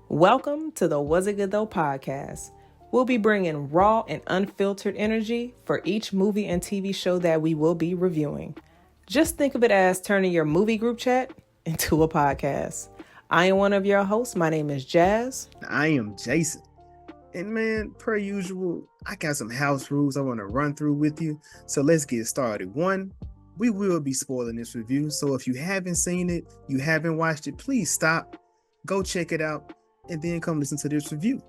Welcome to the Was It Good Though podcast. We'll be bringing raw and unfiltered energy for each movie and TV show that we will be reviewing. Just think of it as turning your movie group chat into a podcast. I am one of your hosts. My name is Jazz. I am Jason. And man, per usual, I got some house rules I want to run through with you. So let's get started. One, we will be spoiling this review. So if you haven't seen it, you haven't watched it, please stop, go check it out, and then come listen to this review.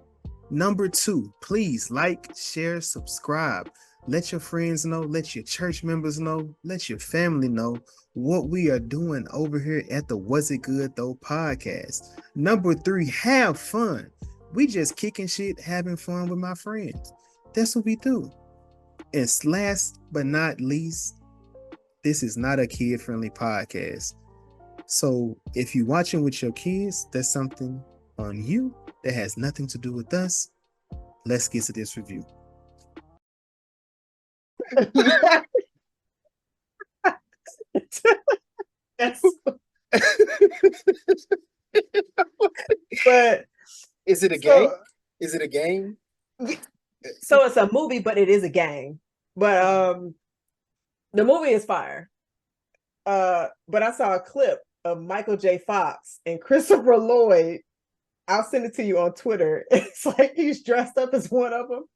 Number two, please like, share, subscribe. Let your friends know, let your church members know, let your family know what we are doing over here at the Was It Good Though podcast. Number three, have fun. We just kicking shit, having fun with my friends. That's what we do. And last but not least, this is not a kid-friendly podcast. So if you're watching with your kids, that's something on you that has nothing to do with us. Let's get to this review. But is it a game? Is it a game? So it's a movie, but it is a game. But the movie is fire. But I saw a clip of Michael J. Fox and Christopher Lloyd. I'll send it to you on Twitter. It's like he's dressed up as one of them.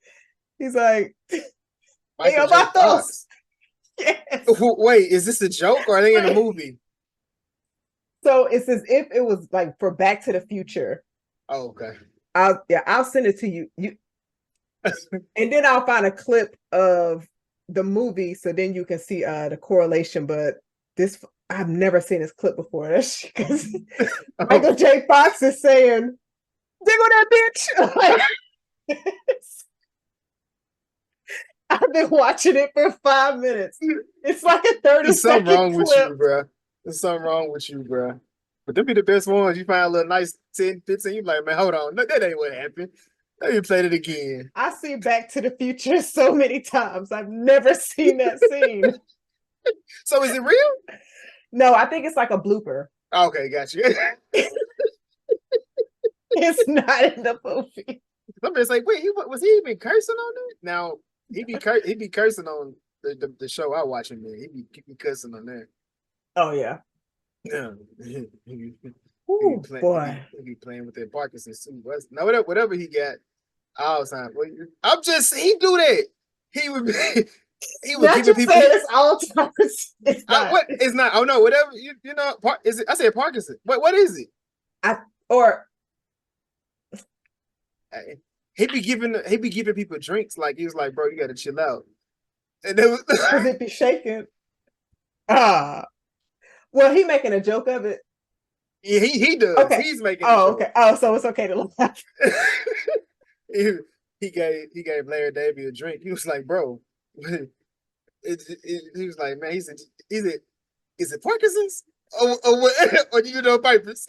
He's like, hey, about those. Yes. Wait, is this a joke or are they in a movie? So it's as if it was like for Back to the Future. Oh, okay. I'll send it to you. And then I'll find a clip of the movie so then you can see the correlation. But this, I've never seen this clip before. That's because Michael J. Fox is saying, "Diggle that bitch." I've been watching it for 5 minutes. It's like a 30-second clip. There's something wrong with you, bro. There's something wrong with you, bro. But them be the best ones. You find a little nice 10, 15, you're like, man, hold on. No, that ain't what happened. Let me play it again. I see Back to the Future so many times. I've never seen that scene. So is it real? No, I think it's like a blooper. Okay, got you. It's not in the movie. Somebody's like, wait, was he even cursing on it? Now, he be cursing on the show I watch him in. He be cursing on there. Oh, yeah. Yeah. Ooh, boy. He be playing with that Parkinson's too. Now, whatever he got, Alzheimer's. He do that. He would give people. It's Alzheimer's. It's not. What? It's not. Oh no, whatever. You know. Is it? I said Parkinson. What is it? He be giving people drinks. Like he was like, bro, you got to chill out. And it was it be shaking. Well, he making a joke of it. Yeah, he does. Okay. He's making. Okay. Oh, so it's okay to laugh. he gave Larry Davey a drink. He was like, bro, he was like, man, he said, is it Parkinson's or do you know purpose?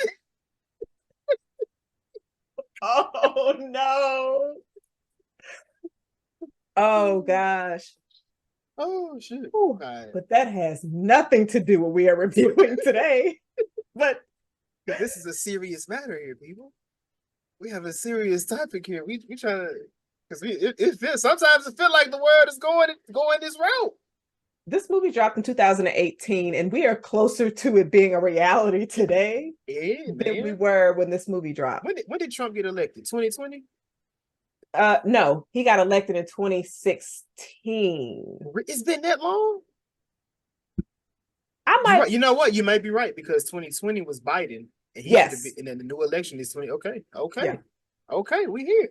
Oh no! Oh gosh! Oh shit! Right. But that has nothing to do with what we are reviewing today. But this is a serious matter here, people. We have a serious topic here. We trying to, because it feels, sometimes it feels like the world is going this route. This movie dropped in 2018, and we are closer to it being a reality today than we were when this movie dropped. When did Trump get elected? 2020? No, he got elected in 2016. It's been that long? Right. You know what? You might be right because 2020 was Biden. And yes. And then the new election is 20. Okay. Yeah. Okay. We here.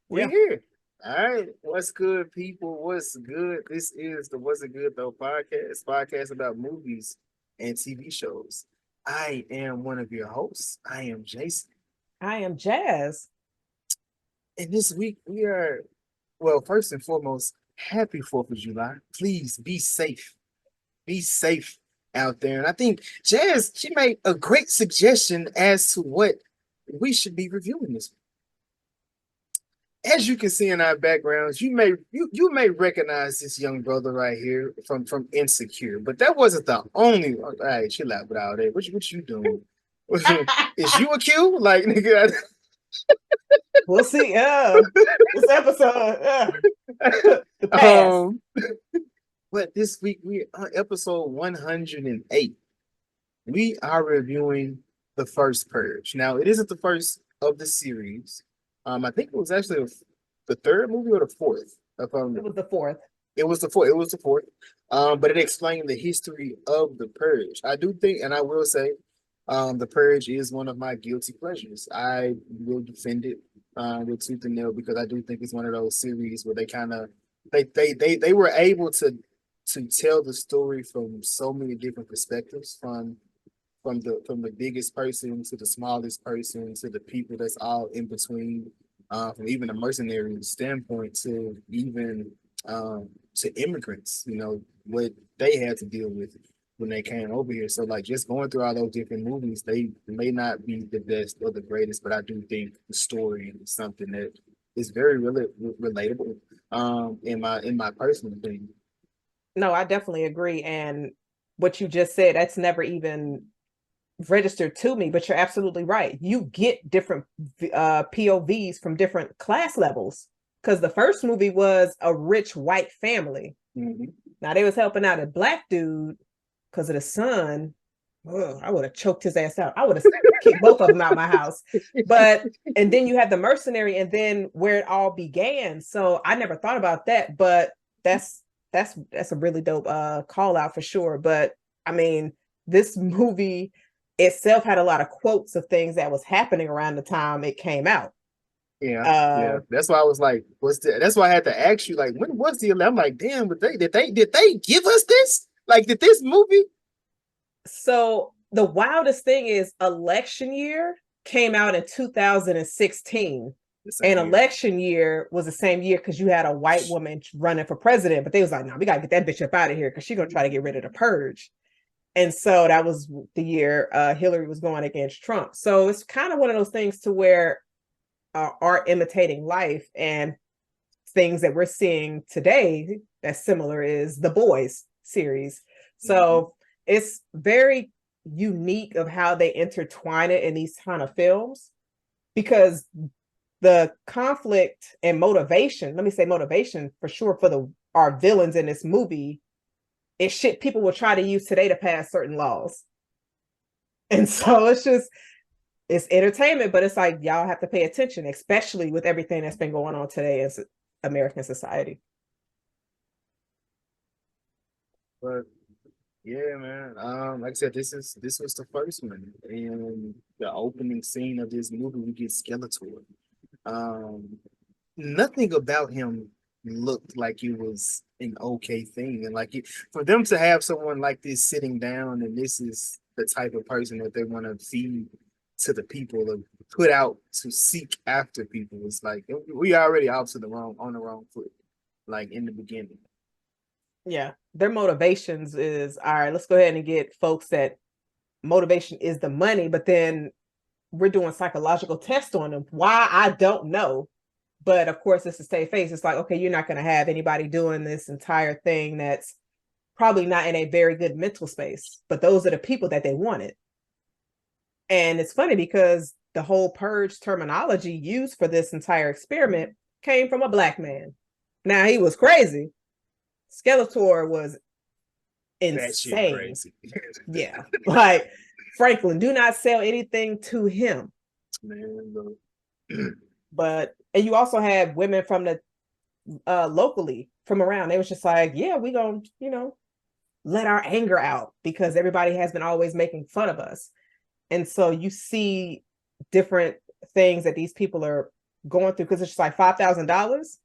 We here. All right. What's good, people? What's good? This is the Was It Good Though podcast about movies and TV shows. I am one of your hosts. I am Jason. I am Jazz. And this week we are, well, first and foremost, happy 4th of July. Please be safe. Be safe out there. And I think Jazz, she made a great suggestion as to what we should be reviewing this week. As you can see in our backgrounds, you may recognize this young brother right here from Insecure, but that wasn't the only one. All right, chill out with all that. What you doing? Is you a Q? Like, nigga, We'll see. This episode, the past. Um, but this week we on episode 108. We are reviewing the first purge. Now, it isn't the first of the series. I think it was actually the third movie or the fourth. It was the fourth. It was the fourth. It was the fourth. But it explained the history of the purge. I do think, and I will say, the purge is one of my guilty pleasures. I will defend it with tooth and nail because I do think it's one of those series where they kind of they were able to tell the story from so many different perspectives, from the biggest person to the smallest person to the people that's all in between, from even a mercenary standpoint to even to immigrants, what they had to deal with when they came over here. So like just going through all those different movies, they may not be the best or the greatest, but I do think the story is something that is very relatable, in my personal opinion. No, I definitely agree. And what you just said, that's never even registered to me, but you're absolutely right. You get different POVs from different class levels because the first movie was a rich white family. Mm-hmm. Now they was helping out a black dude because of the son. Ugh, I would have choked his ass out. I would have kicked both of them out my house. But and then you had the mercenary, and then where it all began. So I never thought about that, but that's a really dope call out for sure. But I mean, this movie itself had a lot of quotes of things that was happening around the time it came out. Yeah. That's why I was like, that's why I had to ask you, like, when was the I'm like, damn, but did they give us this? Like, did this movie? So the wildest thing is election year came out in 2016. And election year was the same year because you had a white woman running for president, but they was like, no, we gotta get that bitch up out of here because she's gonna try to get rid of the purge. And so that was the year Hillary was going against Trump. So it's kind of one of those things to where art imitating life, and things that we're seeing today that's similar is the Boys series. So it's very unique of how they intertwine it in these kind of films, because the conflict and motivation, let me say motivation for sure for our villains in this movie, is shit people will try to use today to pass certain laws. And so it's entertainment, but it's like y'all have to pay attention, especially with everything that's been going on today in American society. But yeah, man. Like I said, this was the first one, and the opening scene of this movie, we get Skeletor. Um, Nothing about him looked like it was an okay thing, and for them to have someone like this sitting down, and this is the type of person that they want to feed to the people or put out to seek after people. It's like we already off to on the wrong foot, like in the beginning. Yeah, their motivations is all right. Let's go ahead and get folks that motivation is the money, but then we're doing psychological tests on them. Why, I don't know. But of course, it's a safe face. It's like, okay, you're not going to have anybody doing this entire thing that's probably not in a very good mental space. But those are the people that they wanted. And it's funny because the whole purge terminology used for this entire experiment came from a black man. Now, he was crazy. Skeletor was insane. Crazy. Yeah. Like, Franklin, do not sell anything to him. Man, But and you also had women from the locally from around. They was just like, yeah, we gonna, let our anger out because everybody has been always making fun of us. And so you see different things that these people are going through because it's just like $5,000.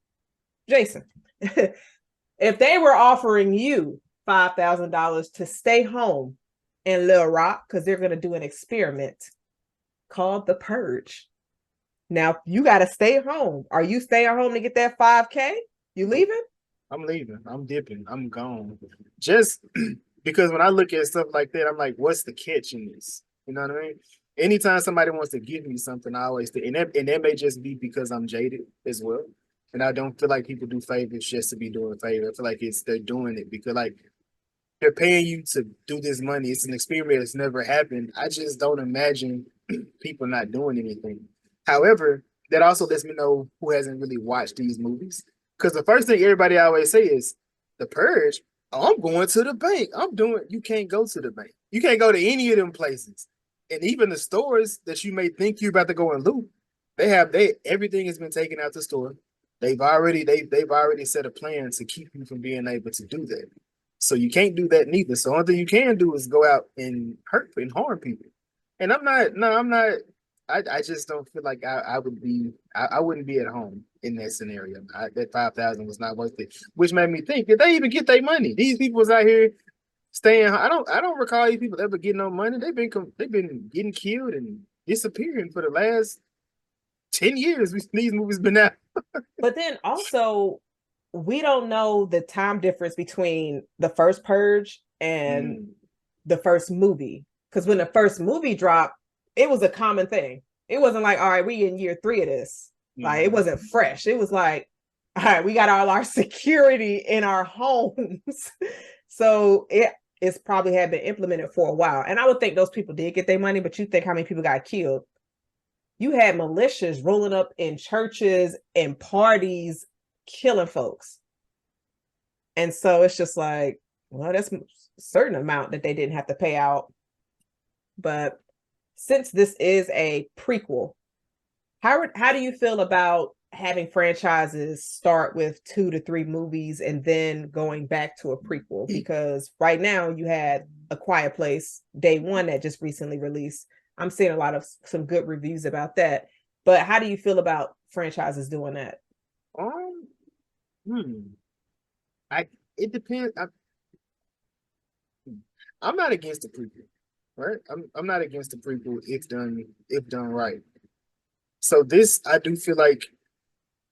Jason, if they were offering you $5,000 to stay home in Little Rock because they're going to do an experiment called the Purge. Now you got to stay home. Are you staying home to get that 5K? You leaving? I'm leaving. I'm dipping. I'm gone. Just because when I look at stuff like that, I'm like, what's the catch in this? You know what I mean? Anytime somebody wants to give me something, I always think, and that may just be because I'm jaded as well. And I don't feel like people do favors just to be doing favors. I feel like they're doing it because they're paying you to do this money. It's an experiment that's never happened. I just don't imagine people not doing anything. However, that also lets me know who hasn't really watched these movies. Because the first thing everybody always say is, The Purge, oh, I'm going to the bank. You can't go to the bank. You can't go to any of them places. And even the stores that you may think you're about to go and loot, everything has been taken out the store. They've already set a plan to keep you from being able to do that. So you can't do that neither. So the only thing you can do is go out and hurt and harm people. And I'm not I just don't feel like I wouldn't be at home in that scenario. That 5,000 was not worth it, which made me think, did they even get their money? These people was out here staying. I don't recall these people ever getting no money. They've been getting killed and disappearing for the last 10 years. These movies been out. But then also, we don't know the time difference between the first Purge and the first movie. Because when the first movie dropped, it was a common thing. It wasn't like, all right, we in year 3 of this. Like, it wasn't fresh. It was like, all right, we got all our security in our homes. So it's probably had been implemented for a while. And I would think those people did get their money, but you think how many people got killed? You had militias rolling up in churches and parties, killing folks. And so it's just like, well, that's a certain amount that they didn't have to pay out. But since this is a prequel, how do you feel about having franchises start with 2 to 3 movies and then going back to a prequel? Because right now you had A Quiet Place Day 1 that just recently released. I'm seeing a lot of some good reviews about that. But how do you feel about franchises doing that? It depends. I'm not against the prequel, right? I'm not against the prequel if done right. So this, I do feel like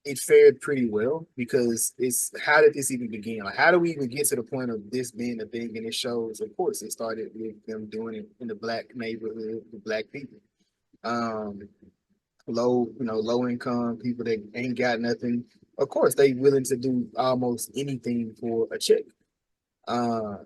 it fared pretty well because it's how did this even begin? Like, how do we even get to the point of this being a thing? And it shows, of course, it started with them doing it in the black neighborhood, the black people, um, low income people that ain't got nothing. Of course, they willing to do almost anything for a check. Uh,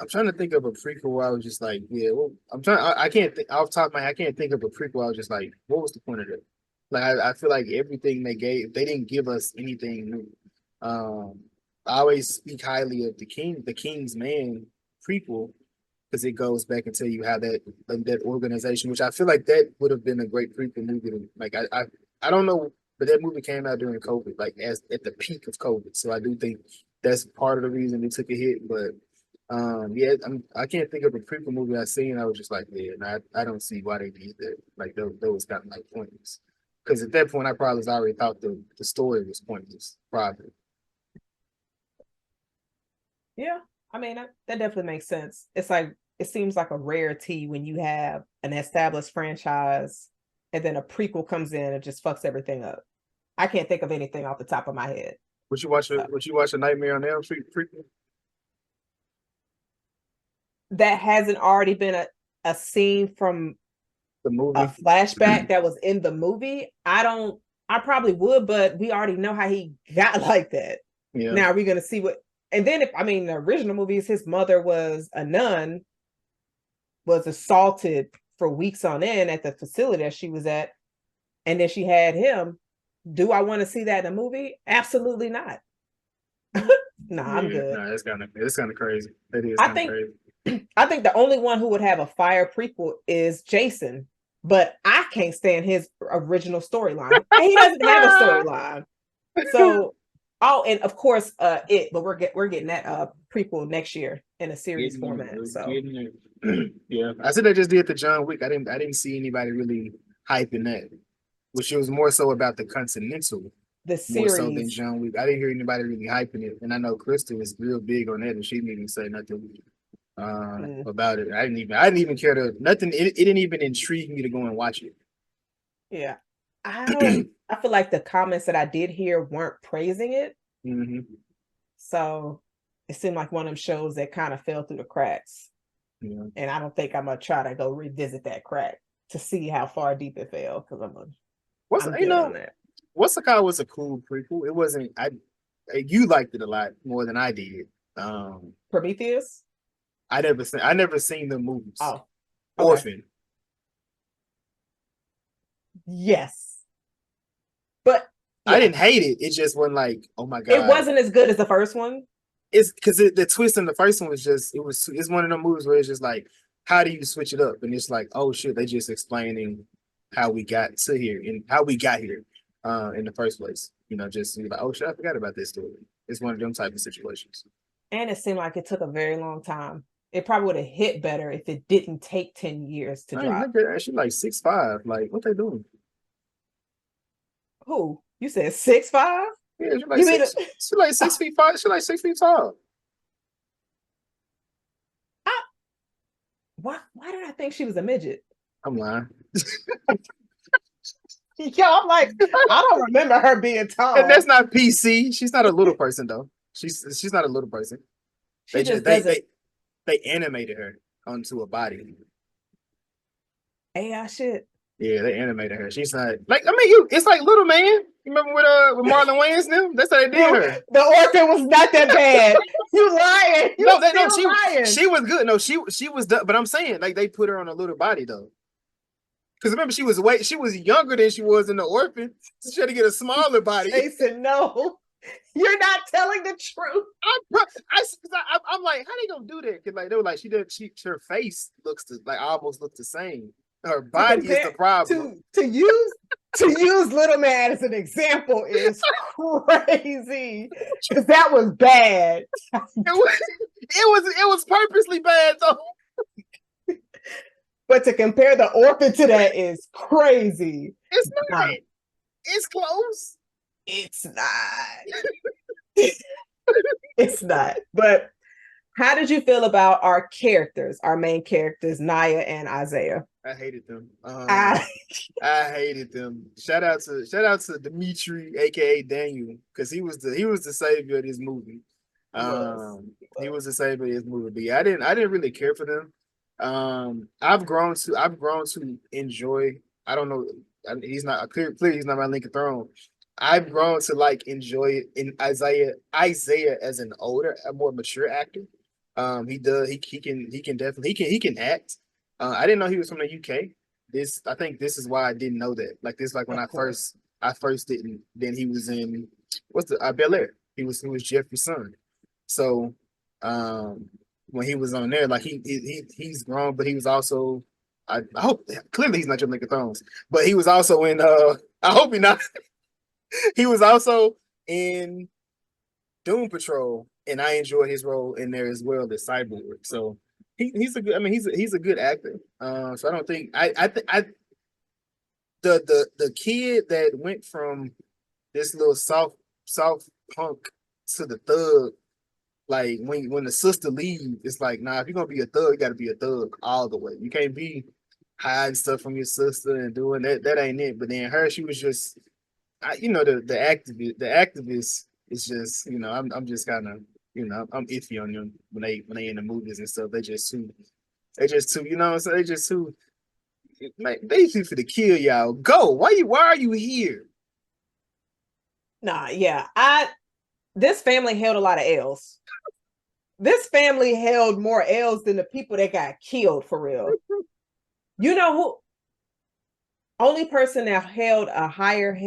I'm trying to think of a prequel where I was just like, yeah, well, I can't think off the top of my head, I can't think of a prequel. I was just like, what was the point of that? Like, I feel like everything they didn't give us anything new. I always speak highly of the King's Man prequel because it goes back and tell you how that organization, which I feel like that would have been a great prequel movie. Like, I don't know, but that movie came out during COVID, like as at the peak of COVID. So I do think that's part of the reason it took a hit. But yeah, I can't think of a prequel movie I've seen. I was just like, yeah, and I don't see why they did that. Like, those kind of like pointless. Because at that point, I probably already thought the story was pointless. Probably. Yeah, I mean, that definitely makes sense. It's like, it seems like a rarity when you have an established franchise and then a prequel comes in and just fucks everything up. I can't think of anything off the top of my head. Would you watch a Nightmare on Elm Street prequel? That hasn't already been a scene from The a movie? flashback that was in the movie. I probably would, but we already know how he got like that. Yeah. Now, are we going to see what? And then, the original movies, his mother was a nun, was assaulted for weeks on end at the facility that she was at, and then she had him. Do I want to see that in a movie? Absolutely not. No, I'm good. No, that's kind of crazy. That is I kind of think crazy. I think the only one who would have a fire prequel is Jason, but I can't stand his original storyline. He doesn't have a storyline. So, and of course, but we're getting that prequel next year in a series format. So, Yeah, I said they just did the John Wick. I didn't see anybody really hyping that, which was more so about the Continental, the more so than series, John Wick. I didn't hear anybody really hyping it, and I know Krista was real big on that, and she didn't even say nothing about it. I didn't even care to nothing. It didn't even intrigue me to go and watch it. yeah, I feel like the comments that I did hear weren't praising it. Mm-hmm. So it seemed like one of them shows that kind of fell through the cracks. Yeah. And I don't think I'm gonna try to go revisit that crack to see how far deep it fell, because I'm good on that. What's the Call was a cool prequel. It wasn't. You liked it a lot more than I did. Prometheus. I never seen the movies. Oh, okay. Orphan. Yes. But I yeah, didn't hate it. It just wasn't like, oh my it god. wasn't as good as the first one. It's because the twist in the first one was just it's one of them movies where it's just like, how do you switch it up? And it's like, oh shit, they just explaining how we got to here and how we got here in the first place. You know, just you're like, oh shit, I forgot about this story. It's one of them type of situations. And it seemed like it took a very long time. It probably would have hit better if it didn't take 10 years to I mean, drop. look at her. She like 6'5". Like, what they doing? Who? You said 6'5"? Yeah, she like You mean six. She like 6 feet 5. She like 6 feet tall. I, why did I think she was a midget? I'm lying. Yo, I'm like, I don't remember her being And that's tall. not PC. She's not a little person though. She's not a little person. She They just just doesn't they animated her onto a body. AI shit. Yeah, they animated her. She's not like I mean it's like Little Man. You remember with Marlon Wayans them? That's how they did her. The orphan was not that bad. You lying. You No, still lying. she was good. No, she was but I'm saying like they put her on a little body though. Because remember she was younger than she was in the orphan. So she had to get a smaller body. Jason, no. You're not telling the truth. I'm like, how they gonna do that? Because like they were like, her face looks like almost looks the same. Her body is the problem. To use Little Man as an example is crazy. Because that was bad. It was purposely bad though. But to compare the orphan to that is crazy. It's not. It's close. It's not. It's not. But how did you feel about our characters, our main characters, Naya and Isaiah? I hated them. I hated them. Shout out to Dimitri, aka Daniel, because he was the savior of this movie. He was the savior of this movie. But yeah, I didn't really care for them. I've grown to enjoy. I don't know. He's not clearly he's not my Lincoln Throne. I've grown to like enjoy it in Isaiah as an older, a more mature actor. He does he can definitely he can act. I didn't know he was from the UK. I think this is why I didn't know that. Like this, like when I first didn't. Then he was in what's the Bel Air. He was Jeffrey's son. So when he was on there, like he's grown, but he was also I hope clearly he's not your Lincoln Thrones, but he was also in I hope he not. He was also in Doom Patrol, and I enjoyed his role in there as well as Cyborg. So he's a good. I mean, he's a good actor. So I don't think I the kid that went from this little soft punk to the thug. Like when the sister leaves, it's like, nah, if you're gonna be a thug, you gotta be a thug all the way. You can't be hiding stuff from your sister and doing that. That ain't it. But then her, she was just, the activist is just, I'm just kind of, I'm iffy on them when they in the movies and stuff. They just too, you know what I'm saying? They just too, like, they too for to kill y'all. Go. Why are you here? Nah, yeah. This family held a lot of L's. This family held more L's than the people that got killed for real. You know who? Only person that held a higher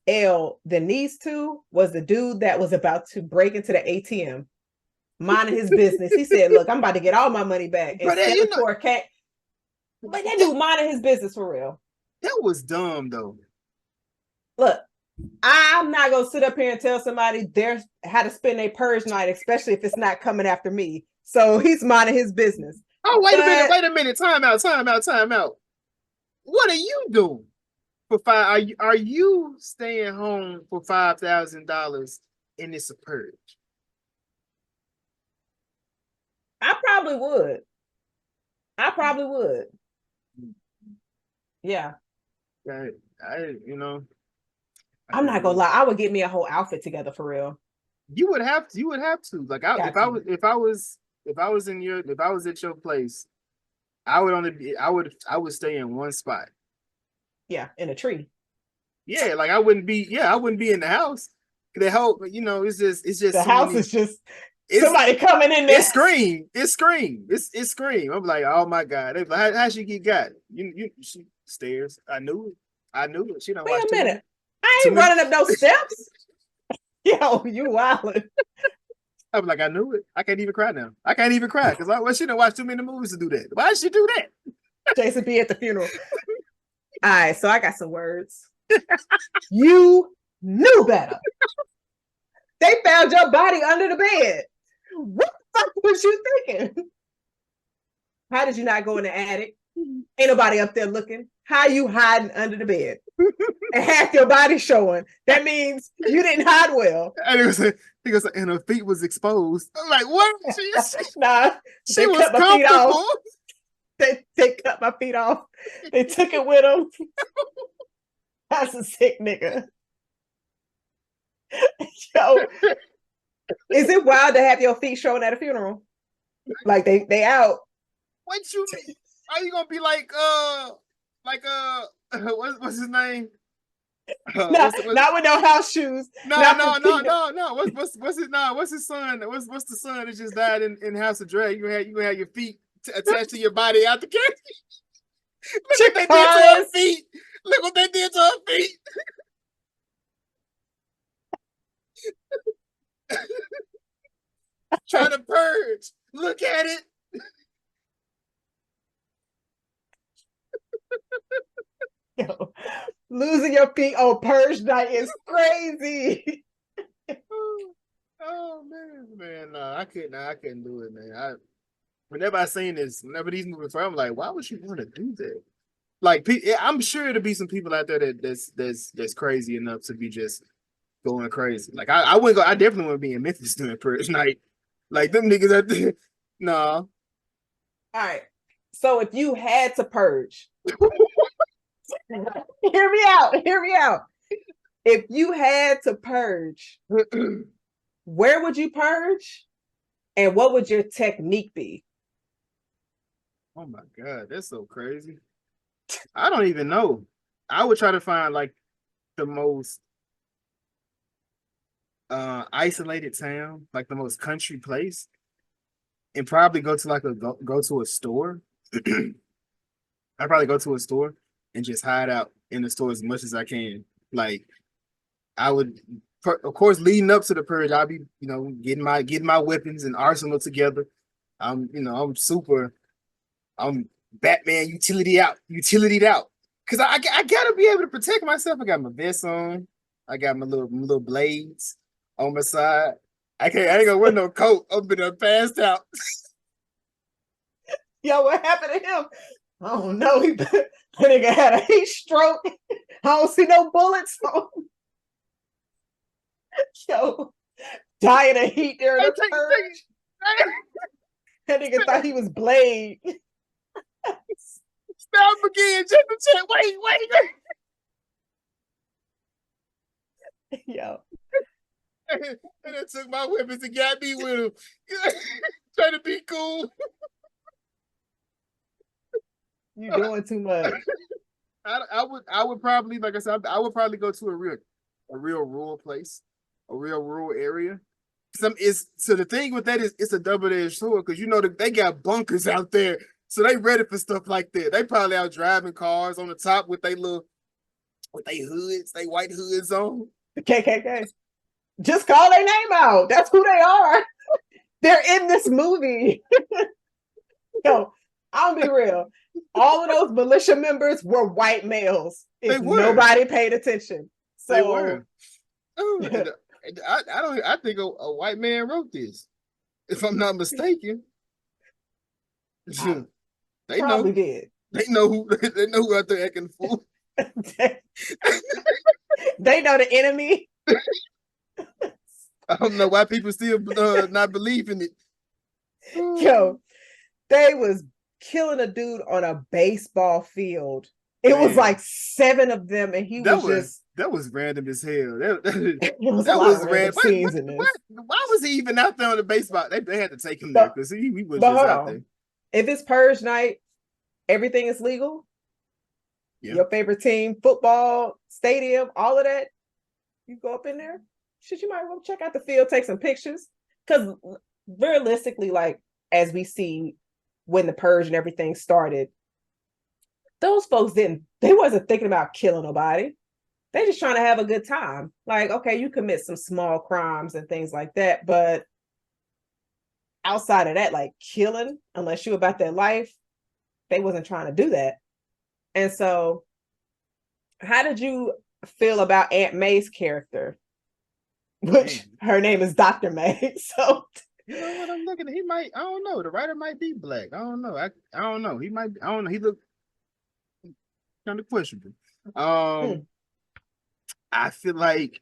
L than these two was the dude that was about to break into the ATM, minding his business. He said, "Look, I'm about to get all my money back." And sell for a cat. But that dude minding his business for real. That was dumb though. Look, I'm not gonna sit up here and tell somebody they're how to spend a purge night, especially if it's not coming after me. So he's minding his business. Oh, wait a minute. Time out. What are you doing for five? Are you staying home for $5,000 and it's a purge? I probably would. Yeah. I'm not gonna lie. I would get me a whole outfit together for real. You would have to. Like if I was at your place, I would stay in one spot. Yeah, in a tree. Yeah, like I wouldn't be in the house. The whole, it's just the house is just somebody coming in there. It's scream. I'm like, oh my God. They're like, how she get got? She stairs. I knew it. I knew it. She don't Wait watch a too many. minute. I Too ain't many. running up those steps. Yo, you wildin'. I'm like, I knew it. I can't even cry now. I can't even cry because well, she didn't watch too many movies to do that. Why did she do that? Jason B at the funeral. All right, so I got some words. You knew better. They found your body under the bed. What the fuck was you thinking? How did you not go in the attic? Ain't nobody up there looking. How you hiding under the bed? And half your body showing. That means you didn't hide well. And he goes, and her feet was exposed. I'm like, what? Nah, She they was cut my feet comfortable. off. They cut my feet off. They took it with them. That's a sick nigga. Yo, is it wild to have your feet showing at a funeral? Like they out. What you mean? Are you gonna be like what's his name? Not with no house shoes. No. What's his no? What's his son? What's the son that just died in House of Drag? You gonna have your feet attached to your body out the cage. Look what they did to her feet. Look what they did to her feet. Trying to purge. Look at it. Yo, losing your feet on purge night is crazy. Oh man, no, I couldn't do it, man. Whenever I seen this, whenever these movies were, I'm like, why would you want to do that? Like, I'm sure there'll be some people out there that's crazy enough to be just going crazy. Like, I wouldn't go. I definitely wouldn't be in Memphis during purge night. Like them niggas out there. No. All right. So if you had to purge, hear me out. If you had to purge, where would you purge? And what would your technique be? Oh my God, that's so crazy. I don't even know. I would try to find like the most isolated town, like the most country place, and probably go to like go to a store. I'd probably go to a store and just hide out in the store as much as I can. Like I would, of course, leading up to the purge, I'll be, getting my weapons and arsenal together. I'm Batman utilitied out. Cause I gotta be able to protect myself. I got my vest on. I got my little blades on my side. I ain't gonna wear no coat. I'm gonna passed out. Yo, what happened to him? I don't know. That nigga had a heat stroke. I don't see no bullets on him. Yo, dying of heat during the purge. That nigga thought he was Blade. Stop again, just to check. Wait. Yo. And it took my weapons and got me with him. Trying to be cool. You doing too much. I would probably, like I said, I would probably go to a real rural place, a real rural area. So the thing with that is it's a double-edged sword because they got bunkers out there, so they ready for stuff like that. They probably out driving cars on the top with they hoods, they white hoods on. The KKK. Just call their name out. That's who they are. They're in this movie. Yo, I'll be real. All of those militia members were white males. Nobody paid attention. So they were. I think a white man wrote this, if I'm not mistaken. They probably know. Did. They know who out there acting the fool. They know the enemy. I don't know why people still not believing it. Yo, they was killing a dude on a baseball field. It was like 7 of them, and that was random as hell. That was random scenes in this. Why was he even out there on the baseball? They had to take him there because he was just out there. If it's purge night, everything is legal. Yeah. Your favorite team, football, stadium, all of that. You go up in there. Shit, you might want to check out the field, take some pictures. Because realistically, like as we see when the purge and everything started, those folks they wasn't thinking about killing nobody. They just trying to have a good time. Like, okay, you commit some small crimes and things like that, but outside of that, like killing, unless you about their life, they wasn't trying to do that. And so, how did you feel about Aunt May's character? Which her name is Dr. May. So you know what I'm looking at? He might, I don't know. The writer might be black. I don't know. I don't know. He might, I don't know. He look kind of questionable. I feel like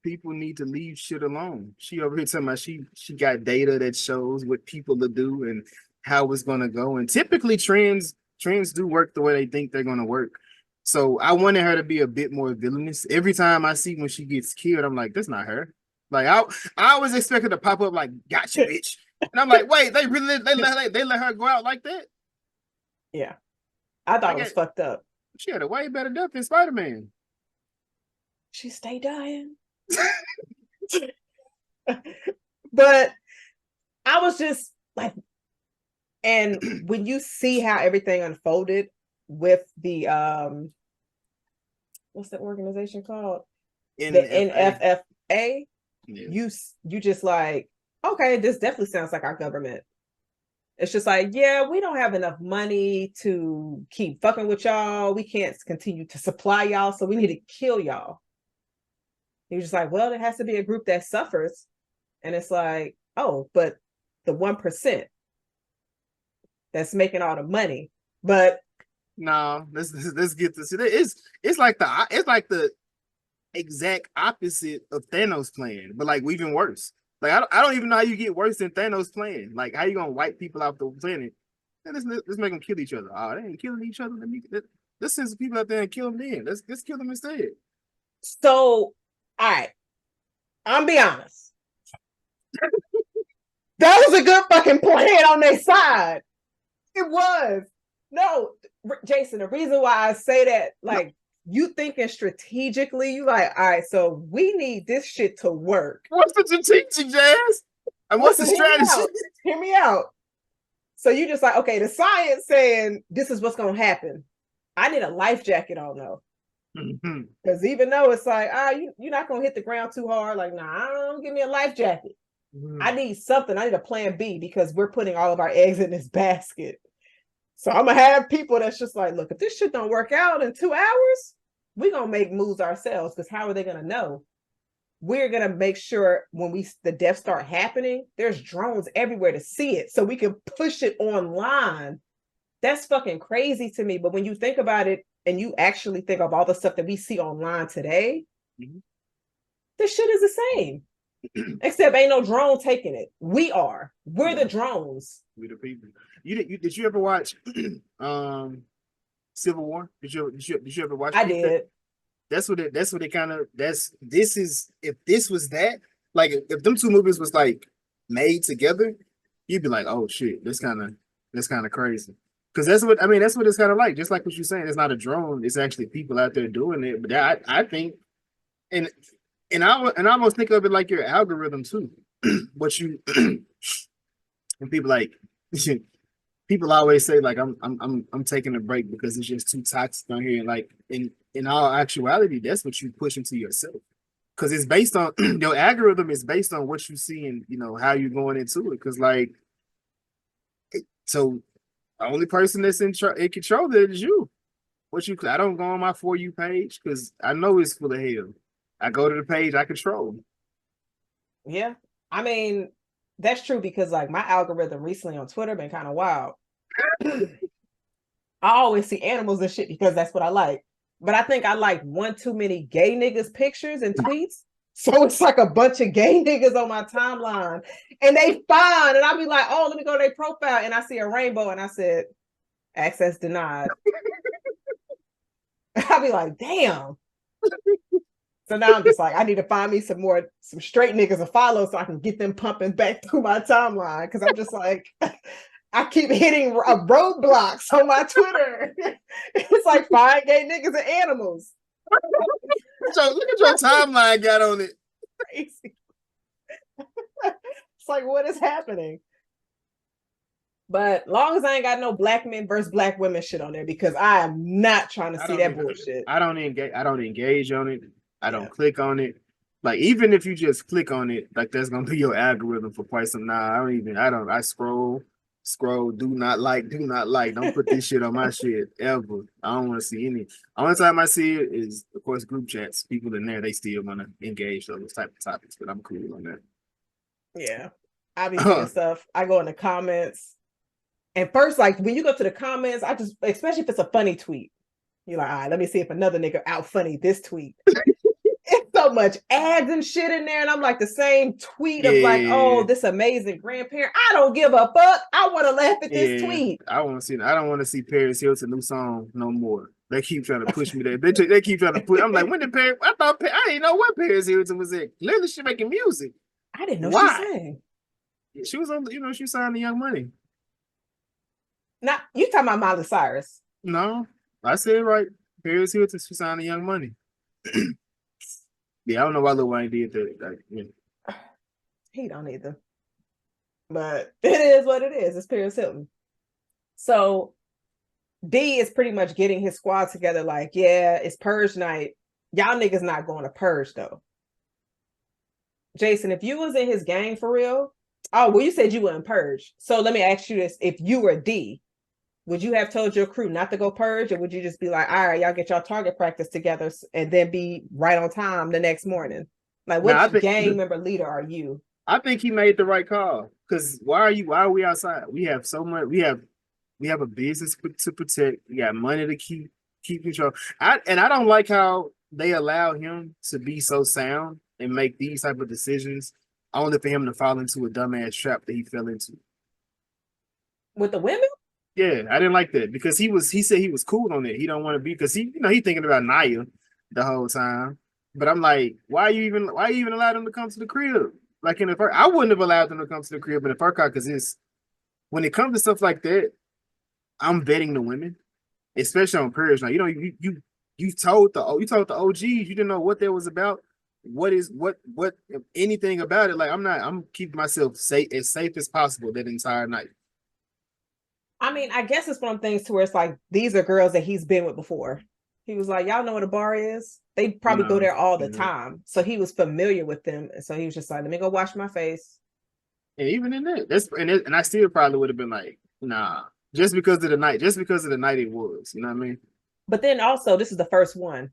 people need to leave shit alone. She over here talking about she got data that shows what people will do and how it's gonna go. And typically trends do work the way they think they're gonna work. So I wanted her to be a bit more villainous. Every time I see when she gets killed, I'm like, that's not her. Like I was expecting to pop up like, gotcha, bitch. And I'm like, wait, they really they let her go out like that? Yeah. I thought it was fucked up. She had a way better death than Spider-Man. She stayed dying. But I was just like, and when you see how everything unfolded with the what's the organization called? The NFFA. Yeah. You just like, okay, this definitely sounds like our government. It's just like, yeah, we don't have enough money to keep fucking with y'all. We can't continue to supply y'all, so we need to kill y'all. You're just like, well, there has to be a group that suffers. And it's like, oh, but the 1% that's making all the money. But no, let's get this. It's like the exact opposite of Thanos' plan, but like even worse. Like I don't even know how you get worse than Thanos' plan. Like how you gonna wipe people off the planet? And let's make them kill each other. Oh, they ain't killing each other. Let's send some people out there and kill them then. Let's kill them instead. So, all right, I'm be honest. That was a good fucking plan on their side. It was. No, Jason, the reason why I say that, like, you thinking strategically, you like, all right, so we need this shit to work. What's the strategic, Jazz? And what's the strategy? Hear me out. So you just like, okay, the science saying this is what's going to happen. I need a life jacket on though. Because even though it's like, you're not going to hit the ground too hard, like, nah, don't give me a life jacket. I need something. I need a plan B because we're putting all of our eggs in this basket. So I'm going to have people that's just like, look, if this shit don't work out in 2 hours, we're going to make moves ourselves because how are they going to know? We're going to make sure when the deaths start happening, there's drones everywhere to see it so we can push it online. That's fucking crazy to me. But when you think about it and you actually think of all the stuff that we see online today, this shit is the same. Except ain't no drone taking it. We're the drones. We the people. Did you ever watch Civil War? Did you ever watch? I did. That's what it kind of. This is if this was that, like if them two movies was like made together, you'd be like, oh shit, that's kind of crazy. Because that's what it's kind of like. Just like what you're saying, it's not a drone. It's actually people out there doing it. But I think, and I almost think of it like your algorithm too. What you and people like people always say like I'm taking a break because it's just too toxic on here. And like in all actuality, that's what you push into yourself. Because it's based on your algorithm is based on what you see and how you're going into it. Because like so the only person that's in control of it is you. I don't go on my For You page because I know it's full of hell. I go to the page I control. Yeah. I mean, that's true because like my algorithm recently on Twitter been kind of wild. I always see animals and shit because that's what I like. But I think I like one too many gay niggas pictures and tweets. So it's like a bunch of gay niggas on my timeline and they fine. And I'll be like, oh, let me go to their profile. And I see a rainbow and I said, access denied. I'll be like, damn. So now I'm just like, I need to find me some straight niggas to follow so I can get them pumping back through my timeline. Cause I'm just like, I keep hitting roadblocks on my Twitter. It's like find gay niggas and animals. So look at your timeline got on it. Crazy. It's like, what is happening? But long as I ain't got no black men versus black women shit on there, because I am not trying to see that bullshit. I don't engage on it. I don't Yeah. click on it. Like, even if you just click on it, like, that's gonna be your algorithm for quite some. Nah, I scroll, do not like. Don't put this shit on my shit ever. I don't want to see any. Only time I see it is, of course, group chats. People in there, they still want to engage those type of topics, but I'm cool on that. Yeah. I be seeing stuff. I go in the comments. And first, like, when you go to the comments, especially if it's a funny tweet, you're like, all right, let me see if another nigga out funny this tweet. It's so much ads and shit in there. And I'm like, the same tweet of like, oh, this amazing grandparent. I don't give a fuck. I want to laugh at this tweet. I don't want to see Paris Hilton new song no more. They keep trying to push me there. They keep trying to push. I'm like, when did Paris? I didn't know what Paris Hilton was in. Clearly, she making music. I didn't know she sang. She was on, she signed the Young Money. Now, you talking about Miley Cyrus? No, I said it right. Paris Hilton, she signed the Young Money. Yeah, I don't know why Lil Wayne did that. He don't either. But it is what it is. It's Paris Hilton. So D is pretty much getting his squad together like, yeah, it's purge night. Y'all niggas not going to purge though. Jason, if you was in his gang for real, well, you said you wouldn't purge. So let me ask you this. If you were D, would you have told your crew not to go purge, or would you just be like, all right, y'all get y'all target practice together and then be right on time the next morning? Like, what gang member leader are you? I think he made the right call. Because why are we outside? We have so much. We have a business to protect. We got money to keep control. I don't like how they allow him to be so sound and make these type of decisions, only for him to fall into a dumbass trap that he fell into. With the women? Yeah, I didn't like that because he said he was cool on it. He don't want to be, because he thinking about Naya the whole time. But I'm like, why you even allow them to come to the crib? Like, in the first, I wouldn't have allowed them to come to the crib in the first car, because when it comes to stuff like that, I'm vetting the women, especially on Purge. Now, you told the OGs, you didn't know what that was about. What anything about it? Like, I'm keeping myself as safe as possible that entire night. I mean, I guess it's one of the things to where it's like, these are girls that he's been with before. He was like, y'all know what a bar is? They probably go there all the time. So he was familiar with them. And so he was just like, let me go wash my face. And even in that, and I still probably would have been like, nah, just because of the night it was, you know what I mean? But then also, this is the first one.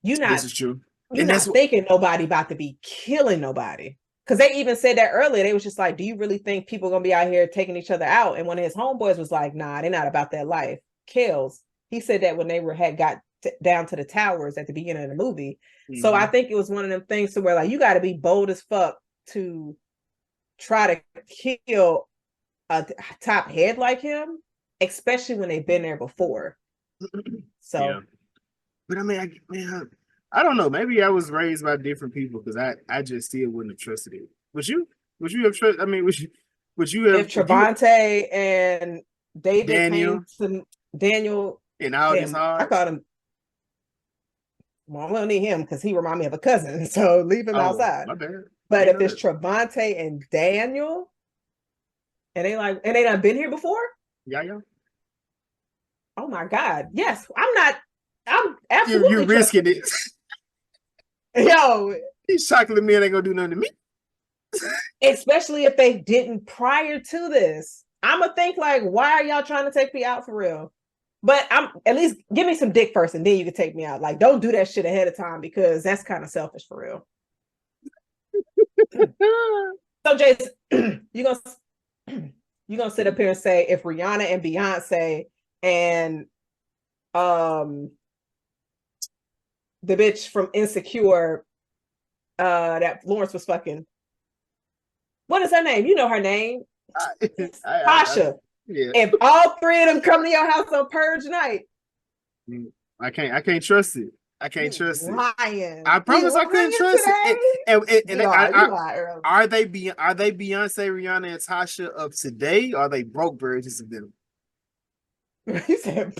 This is true. You're not thinking nobody about to be killing nobody. Because they even said that earlier. They was just like, do you really think people going to be out here taking each other out? And one of his homeboys was like, nah, they're not about that life. Kills. He said that when they had got down to the towers at the beginning of the movie. Mm-hmm. So I think it was one of them things to where, like, you got to be bold as fuck to try to kill a top head like him, especially when they've been there before. So, yeah. But I mean, I don't know. Maybe I was raised by different people, because I just still wouldn't have trusted it. Would you have trusted? I mean, would you have? If Trevante and David came to Daniel and all this hard, I called him. Well, I don't need him because he remind me of a cousin, so leave him outside. My bad. But if it's Trevante and Daniel, and they done been here before. Yeah. Oh my God! Yes, I'm absolutely. You're risking it. Yo, these chocolate men ain't gonna do nothing to me. Especially if they didn't prior to this. I'm gonna think like, why are y'all trying to take me out for real? But I'm at least give me some dick first, and then you can take me out. Like, don't do that shit ahead of time, because that's kind of selfish for real. So, Jason, you gonna sit up here and say, if Rihanna and Beyonce and the bitch from Insecure that Lawrence was fucking, what is her name? You know her name. Tasha. Yeah. If all three of them come to your house on Purge night, I can't trust it. I can't trust lying. it. I promise I couldn't trust it. And are they Beyonce, Rihanna, and Tasha of today? Or are they broke versions of them? You said.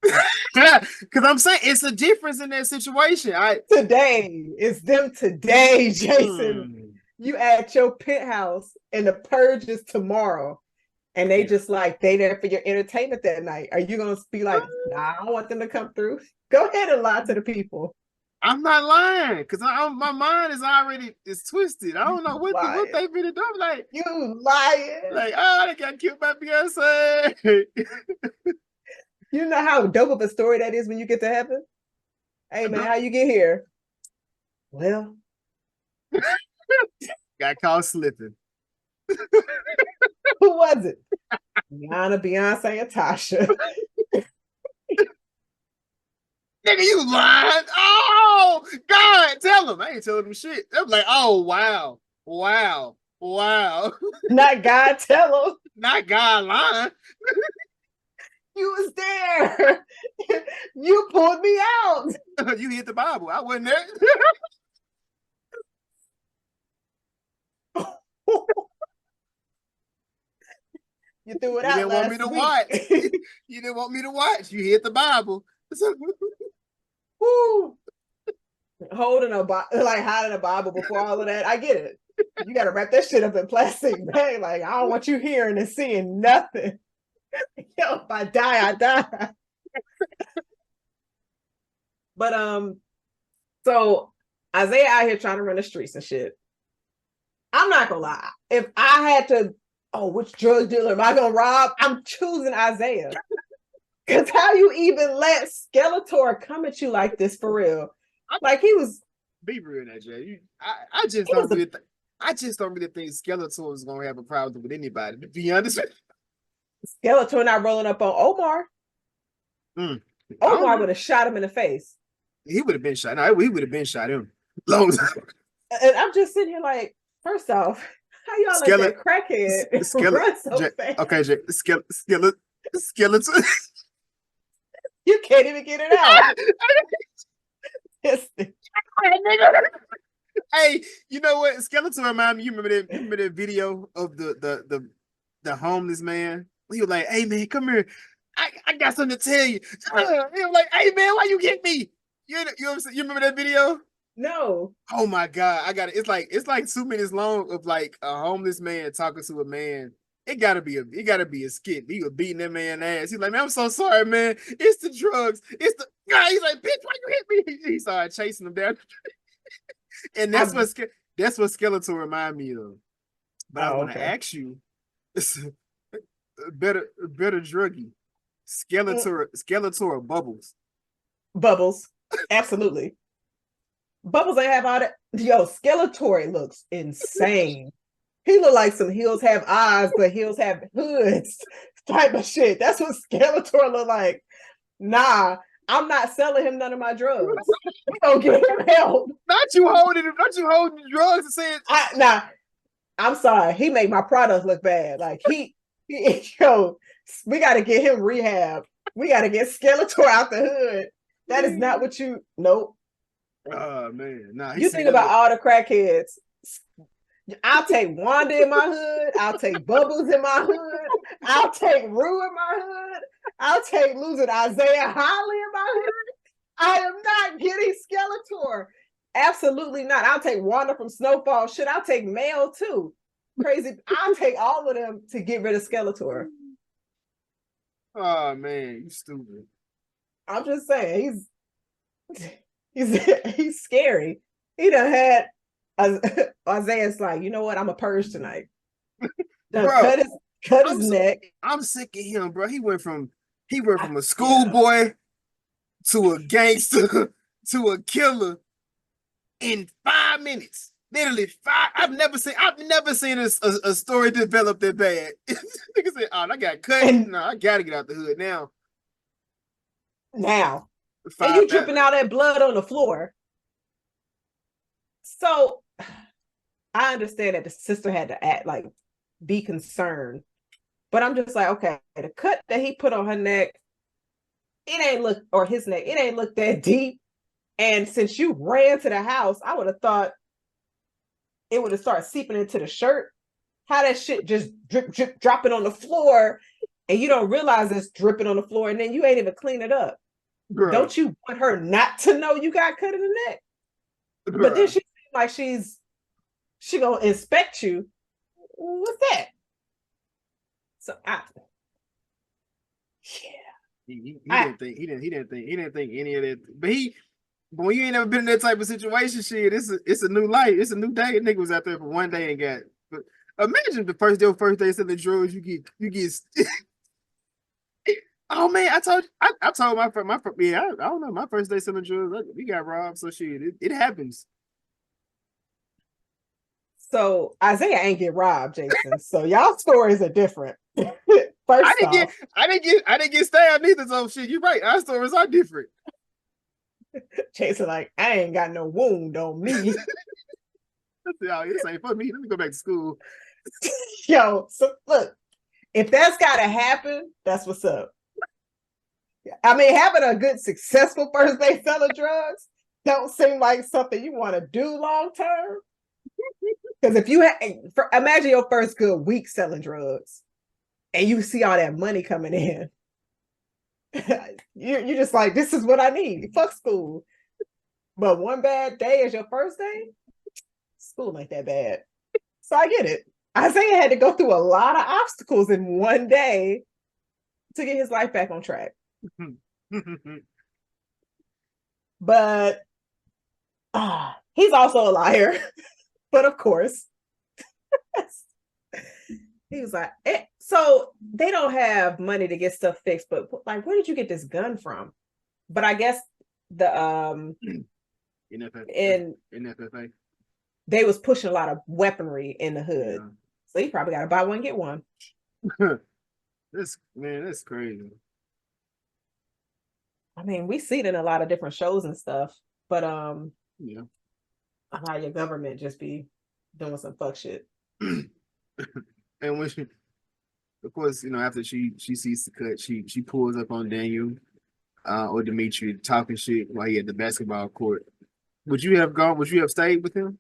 Because I'm saying it's a difference in that situation. Today, it's them today, Jason. You at your penthouse and the purge is tomorrow. and they just like they there for your entertainment that night. Are you gonna be like, nah, I don't want them to come through? Go ahead and lie to the people. I'm not lying because my mind is already twisted. I don't know what they really do. Like you lying. Like, oh, they got killed by Beyonce. You know how dope of a story that is when you get to heaven? Hey man, how you get here? Well, got caught slipping. Who was it? Rihanna, Beyonce, and Tasha. Nigga, you lying? Oh God, tell them. I ain't telling them shit. I'm like, oh wow. Not God, tell them. Not God lying. You was there. You pulled me out. You hit the Bible. I wasn't there. You threw it out. You didn't want me to watch. You didn't want me to watch. You hit the Bible. Woo. Holding a Bible, like hiding a Bible before all of that. I get it. You got to wrap that shit up in plastic bag. Like, I don't want you hearing and seeing nothing. Yo, if I die, I die. But so Isaiah out here trying to run the streets and shit. I'm not gonna lie. If I had to, which drug dealer am I gonna rob? I'm choosing Isaiah. Because how you even let Skeletor come at you like this for real? Like he was. Be real, that Jay. I just don't really. I just don't really think Skeletor is gonna have a problem with anybody. To be honest, Skeletor not rolling up on Omar. Omar would have shot him in the face. He would have been shot. No, he would have been shot him. Long time. And I'm just sitting here like, first off, how y'all let that crackhead run so fast? Okay, Jay. Skeletor. You can't even get it out. Hey, you know what? Skeletor remind me. You remember that video of the homeless man? He was like, "Hey man, come here. I got something to tell you." He was like, "Hey man, why you get me?" You remember that video? No. Oh my God, I got it. It's like 2 minutes long of like a homeless man talking to a man. It gotta be a skit. He was beating that man ass. He's like, "Man, I'm so sorry, man. It's the drugs. It's the guy." He's like, "Bitch, why you hit me?" He started chasing him down. And that's what Skeletor remind me of. But I want to ask you, better druggy, Skeletor or Bubbles? Bubbles, absolutely. Bubbles ain't have all that. Yo, Skeletor looks insane. He look like some heels have eyes, but heels have hoods type of shit. That's what Skeletor look like. Nah, I'm not selling him none of my drugs. We don't get him help. Not you holding drugs and saying, nah. I'm sorry. He made my product look bad. Like yo, we got to get him rehab. We got to get Skeletor out the hood. That is not what you. Nope. Oh man, nah. You think about all the crackheads. I'll take Wanda in my hood. I'll take Bubbles in my hood. I'll take Rue in my hood. I'll take losing Isaiah Holly in my hood. I am not getting Skeletor. Absolutely not. I'll take Wanda from Snowfall. Shit, I'll take Mel too. Crazy. I'll take all of them to get rid of Skeletor. Oh man, you stupid. I'm just saying, he's scary. He done had Isaiah's like, you know what? I'm a purge tonight. Cut his neck. I'm sick of him, bro. He went from a schoolboy to a gangster to a killer in 5 minutes. Literally 5. I've never seen a story develop that bad. Nigga said, "Oh, I got cut. No, I gotta get out the hood now." And you dripping out that blood on the floor. So I understand that the sister had to act like be concerned, but I'm just like, okay, the cut that he put on her neck, it ain't look that deep. And since you ran to the house, I would have thought it would have started seeping into the shirt. How that shit just drip, dropping on the floor, and you don't realize it's dripping on the floor, and then you ain't even clean it up. Girl. Don't you want her not to know you got cut in the neck? Girl. But then she seems like she gonna inspect you. What's that? So I, He I didn't think any of that. But when you ain't never been in that type of situation, shit, it's a new life. It's a new day. Nigga was out there for one day and got. But imagine your first day selling drugs, you get. Oh man, I told yeah, I don't know, my first day selling drugs, we got robbed. So shit, it happens. so Isaiah ain't get robbed, Jason. So y'all stories are different. First off, I didn't get stabbed neither. So shit, you're right. Our stories are different. Jason like, I ain't got no wound on me. Oh, this ain't for me. Let me go back to school. Yo, so look, if that's gotta happen, that's what's up. I mean, having a good, successful first day selling drugs don't seem like something you want to do long term. Because if you imagine your first good week selling drugs, and you see all that money coming in, you're just like, this is what I need. Fuck school. But one bad day is your first day. School ain't that bad. So I get it. Isaiah had to go through a lot of obstacles in one day to get his life back on track. But he's also a liar. But of course, he was like, so they don't have money to get stuff fixed, but like, where did you get this gun from? But I guess the NFFA. They was pushing a lot of weaponry in the hood. Yeah. So you probably got to buy one, get one. That's crazy. I mean, we see it in a lot of different shows and stuff, but yeah, a lot of your government just be doing some fuck shit. And when she, of course, after she sees the cut, she pulls up on Daniel or Dimitri talking shit while he at the basketball court. Would you have gone? Would you have stayed with him?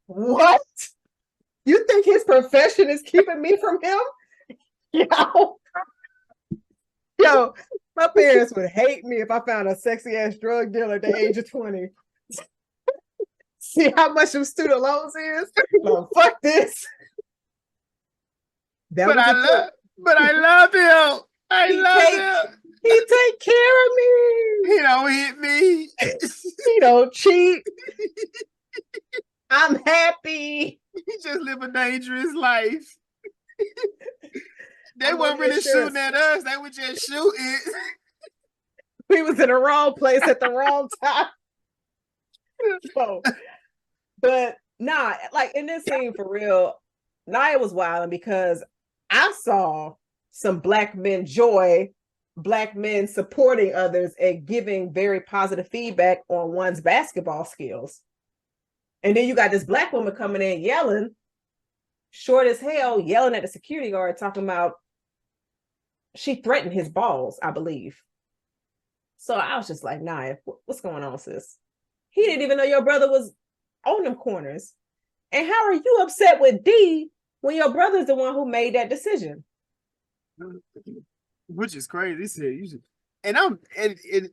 What? You think his profession is keeping me from him? Yo, my parents would hate me if I found a sexy ass drug dealer at the age of 20. See how much of student loans is? No, fuck this. But I love him. I love him. He take care of me. He don't hit me. He don't cheat. I'm happy. He just live a dangerous life. They weren't really shooting at us. They were just shooting. We was in the wrong place at the wrong time. So, but nah, like in this scene for real, Nia was wilding because I saw some Black men joy, Black men supporting others and giving very positive feedback on one's basketball skills. And then you got this Black woman coming in yelling, short as hell, yelling at the security guard, talking about she threatened his balls, I believe. So I was just like, nah, what's going on, sis? He didn't even know your brother was on them corners. And how are you upset with D when your brother's the one who made that decision? Which is crazy. He said you should, and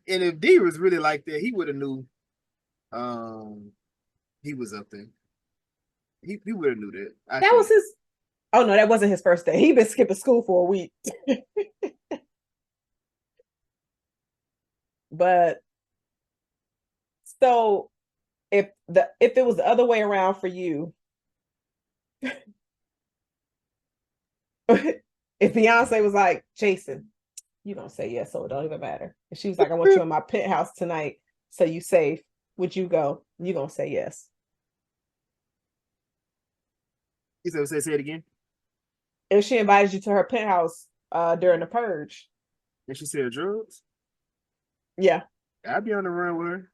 if D was really like that, he would have knew he was up there. He would have knew that. That was his. Oh no, that wasn't his first day. He been skipping school for a week. But so if it was the other way around for you, if Beyonce was like, Jason, you don't say yes, so it don't even matter. And she was like, I want you in my penthouse tonight, so you safe. Would you go? You gonna say yes? He said, say it again. If she invited you to her penthouse during the purge. And she said drugs? Yeah. I'd be on the run with her.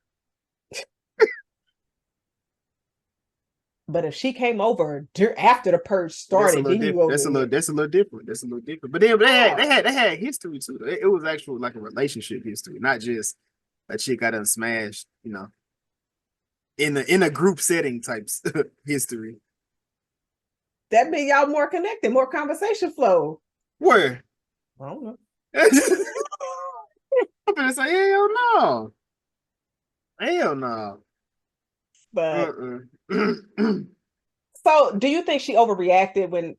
But if she came over after the purge started, then you go. That's a little different. But then they had history too. It was actual like a relationship history, not just a chick got unsmashed, in a group setting types history. That means y'all more connected, more conversation flow. Where? I don't know. I'm gonna say hell no. But Uh-uh. so do you think she overreacted when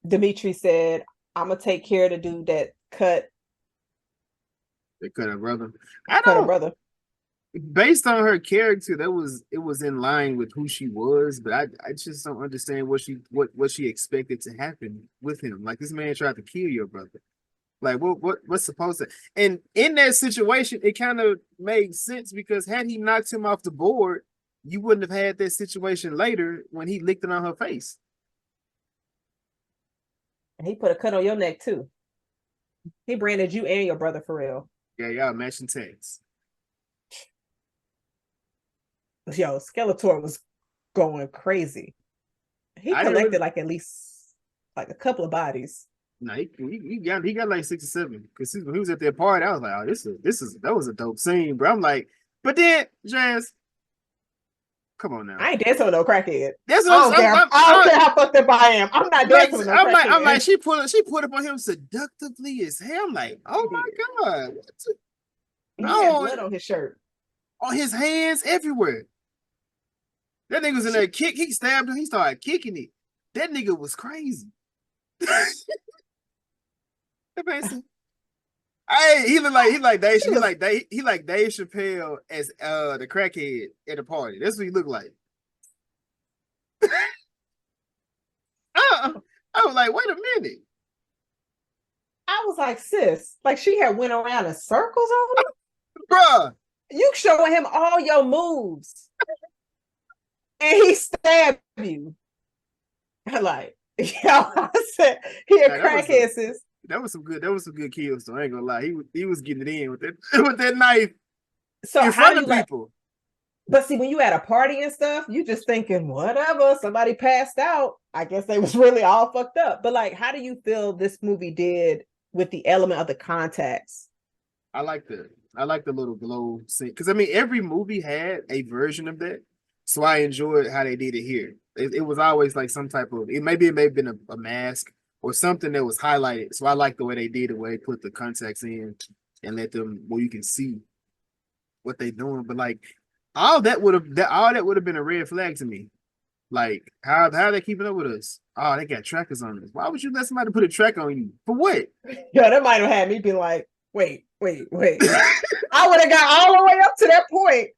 Dimitri said, I'm gonna take care of the dude that They cut her brother. I cut her don't. brother? Based on her character, it was in line with who she was, but I just don't understand what she expected to happen with him. Like this man tried to kill your brother. Like what's supposed to, and in that situation, it kind of made sense because had he knocked him off the board, you wouldn't have had that situation later when he licked it on her face. And he put a cut on your neck too. He branded you and your brother for real. Yeah, y'all matching tags. Yo, Skeletor was going crazy. He I didn't collected really, like at least like a couple of bodies. no, he got like 6 or 7 because when he was at that party, I was like, oh, that was a dope scene, bro. I'm like, but then Jazz, come on now. I ain't dancing with no crackhead. That's I don't what care. I don't care how fucked up I am. I'm not dancing with no crackhead. I'm like, she put up on him seductively as hell. I'm like, oh my God. He had blood on his shirt. On his hands everywhere. That nigga was in there he stabbed him, he started kicking it. That nigga was crazy. He like Dave Chappelle as the crackhead at a party. That's what he looked like. I was like, wait a minute. I was like, sis, like she had went around in circles on him. Bruh. You showing him all your moves. And he stabbed you. I'm like, yo, I said, he a crackhead, sis. That was some good kills, so I ain't gonna lie. He was getting it in with that with that knife so in front of people. But see, when you at a party and stuff, you just thinking, whatever, somebody passed out. I guess they was really all fucked up. But like, how do you feel this movie did with the element of the contacts? I like the little glow scene. Because I mean, every movie had a version of that. So I enjoyed how they did it here. It was always like some type of it may have been a mask or something that was highlighted. So I like the way they did it, where they put the contacts in and let them where you can see what they're doing. But like all that would have been a red flag to me. Like how are they keeping up with us? Oh, they got trackers on us. Why would you let somebody put a track on you? For what? Yeah, that might have had me be like, wait. I would have got all the way up to that point.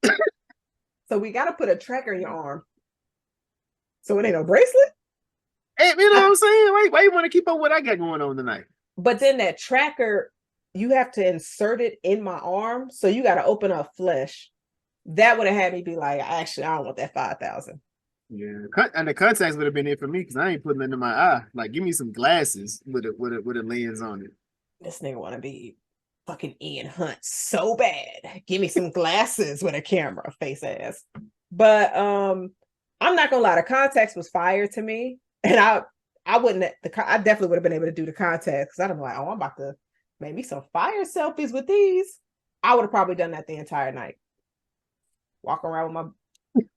So we got to put a tracker in your arm. So it ain't no bracelet? Hey, you know what I'm saying? Why you want to keep up what I got going on tonight? But then that tracker, you have to insert it in my arm. So you got to open up flesh. That would have had me be like, actually, I don't want that 5,000. Yeah, and the contacts would have been it for me because I ain't putting it in my eye. Like, give me some glasses with a lens on it. This nigga want to be fucking Ian Hunt so bad. Give me some glasses with a camera, face ass. But I'm not gonna lie, the contacts was fire to me, and I definitely would have been able to do the contacts because I'd have been like, oh, I'm about to make me some fire selfies with these. I would have probably done that the entire night. Walk around with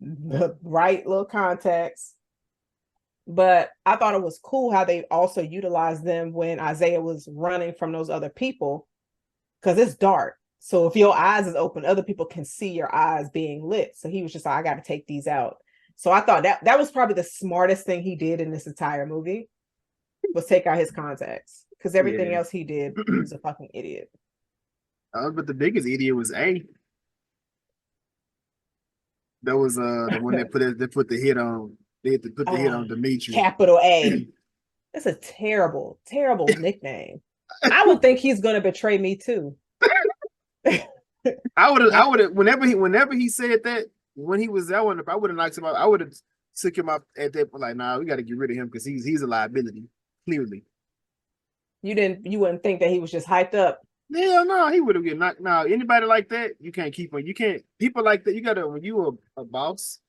the right little contacts. But I thought it was cool how they also utilized them when Isaiah was running from those other people, because it's dark. So if your eyes is open, other people can see your eyes being lit. So he was just like, I got to take these out. So I thought that was probably the smartest thing he did in this entire movie, was take out his contacts, because everything else he did, he was a fucking idiot. But the biggest idiot was A. That was the one that put the hit on. They had to put the hit on Dimitri. Capital A. That's a terrible, terrible nickname. I would think he's gonna betray me too. I would have whenever he said that when he was that one, if I would have knocked him out, I would have took him out at that point. Like, nah, we got to get rid of him because he's a liability. Clearly, you wouldn't think that he was just hyped up. Hell no, he would have get knocked. No, anybody like that, you can't keep on. You can't. People like that, you gotta. When you a boss,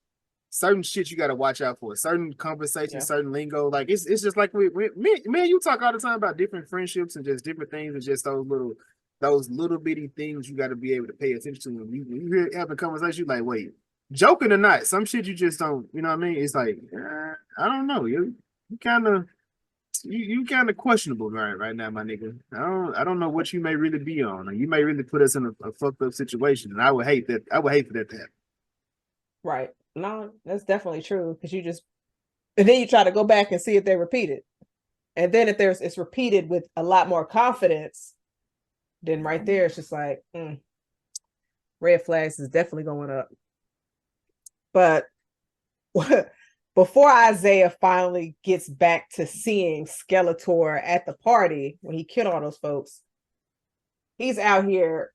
certain shit you gotta watch out for. Certain conversations, certain lingo. Like it's just like me and you talk all the time about different friendships and just different things and just those little bitty things you got to be able to pay attention to. When you hear having a conversation, you like, wait, joking or not, some shit you just don't. You know what I mean? It's like I don't know. You kind of. You kind of questionable right now, my nigga. I don't know what you may really be on. You may really put us in a fucked up situation, and I would hate that. I would hate for that to happen. Right. No, that's definitely true. Because you just, and then you try to go back and see if they repeat it. And then if it's repeated with a lot more confidence, then right there it's just like red flags is definitely going up. But before Isaiah finally gets back to seeing Skeletor at the party when he killed all those folks, he's out here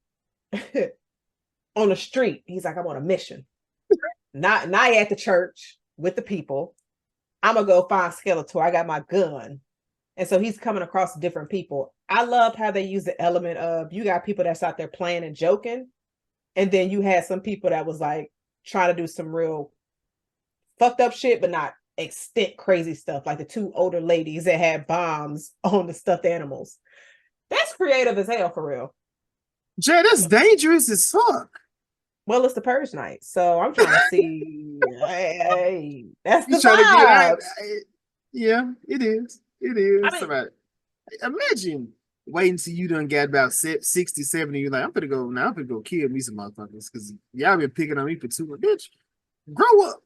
on the street. He's like, I'm on a mission. Not at the church with the people. I'm gonna go find Skeletor. I got my gun. And so he's coming across different people. I loved how they use the element of you got people that's out there playing and joking. And then you had some people that was like trying to do some real fucked up shit, but not extent crazy stuff. Like the two older ladies that had bombs on the stuffed animals. That's creative as hell for real. Jay, that's dangerous as fuck. Well, it's the purge night. So I'm trying to see. Hey, that's the trying to get out. vibes. Yeah, it is. It is. I mean, Imagine waiting till you done got about 60, 70. You're like, I'm gonna go kill me some motherfuckers because y'all been picking on me for too long. Bitch, grow up.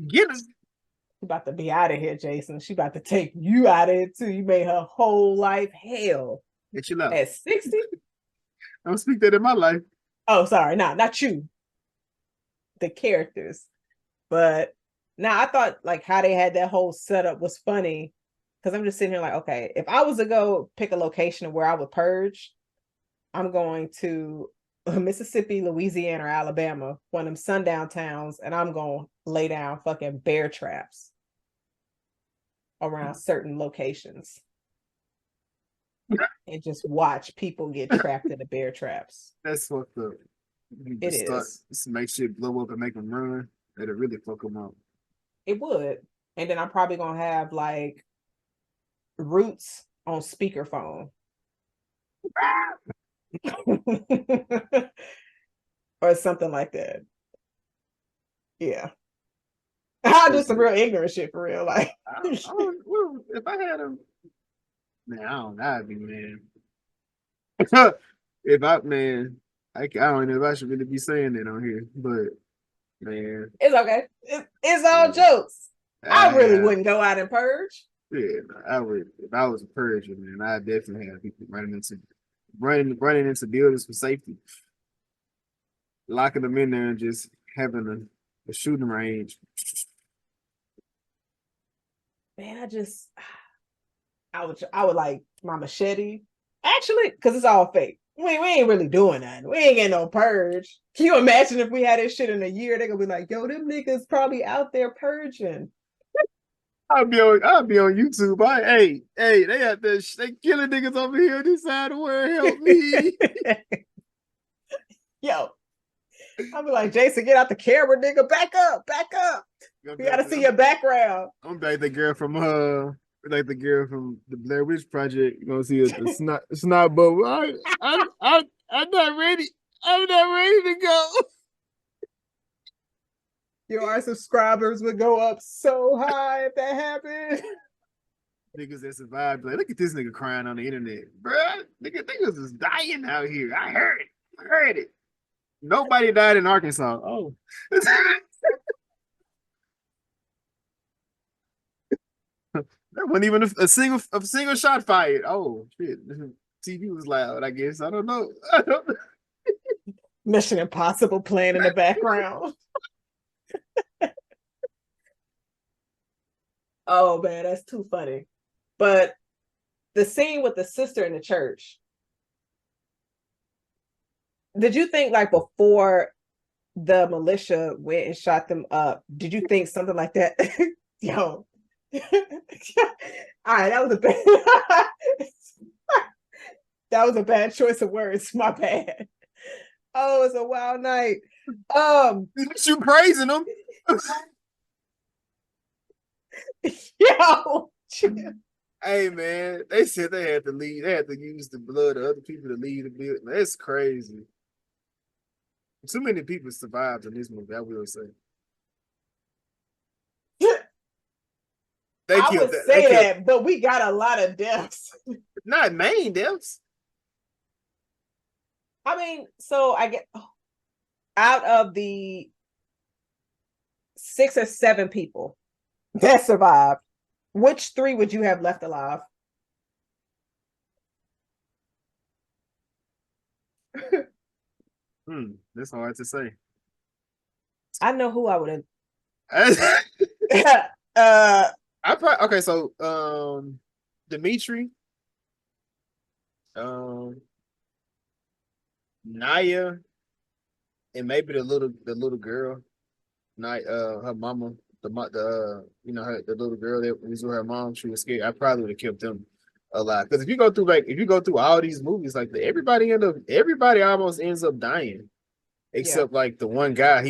Get us. She about to be out of here, Jason. She about to take you out of it too. You made her whole life hell. Get you love. At 60? I don't speak that in my life. Oh, sorry. Not you. The characters. But now I thought like how they had that whole setup was funny. Because I'm just sitting here like, okay, if I was to go pick a location where I would purge, I'm going to Mississippi, Louisiana, or Alabama, one of them sundown towns, and I'm going to lay down fucking bear traps around certain locations and just watch people get trapped in the bear traps. That's fucked up. It is. Just make shit blow up and make them run. It'll really fuck them up. It would. And then I'm probably going to have like Roots on speakerphone. Or something like that. Yeah. I'll do some real ignorant shit for real. Like well, if I had them, man, I don't know, I'd be man. I don't know if I should really be saying that on here, but man. It's okay. It's all jokes. I really wouldn't go out and purge. Yeah, I would. If I was a purger, man, I'd definitely have people running into buildings for safety, locking them in there, and just having a shooting range. Man, I would like my machete. Actually, because it's all fake. We ain't really doing that. We ain't getting no purge. Can you imagine if we had this shit in a year? They're gonna be like, yo, them niggas probably out there purging. I'll be on YouTube. Hey, they out there, they killing niggas over here on this side of the world. Help me. Yo, I'll be like, Jason, get out the camera, nigga. Back up. We gotta see your background. I'm like the girl from the Blair Witch Project. You gonna see a snot bubble. I'm not ready. I'm not ready to go. Our subscribers would go up so high if that happened. Niggas that survived, like, look at this nigga crying on the internet, bruh. Niggas is dying out here. I heard it. Nobody died in Arkansas. Oh, there wasn't even a single shot fired. Oh shit, TV was loud. I guess I don't know. Mission Impossible playing in the background. Oh man, that's too funny. But the scene with the sister in the church, did you think like before the militia went and shot them up, did you think something like that? Yo. All right, that was a bad choice of words. My bad. Oh, it's a wild night. You praising them. Yo. Hey man, they said they had to leave. They had to use the blood of other people to leave the building. That's crazy. Too many people survived in this movie, I will say. They I killed would that. say that, but we got a lot of deaths. Not main deaths. I mean, so I get out of the 6 or 7 people that survived, which 3 would you have left alive? That's hard to say. I know who I would have. I probably okay. So, Dimitri, Naya, and maybe the little girl, her mama, the little girl that was with her mom. She was scared. I probably would have kept them alive because if you go through all these movies, like everybody almost ends up dying, except like the one guy.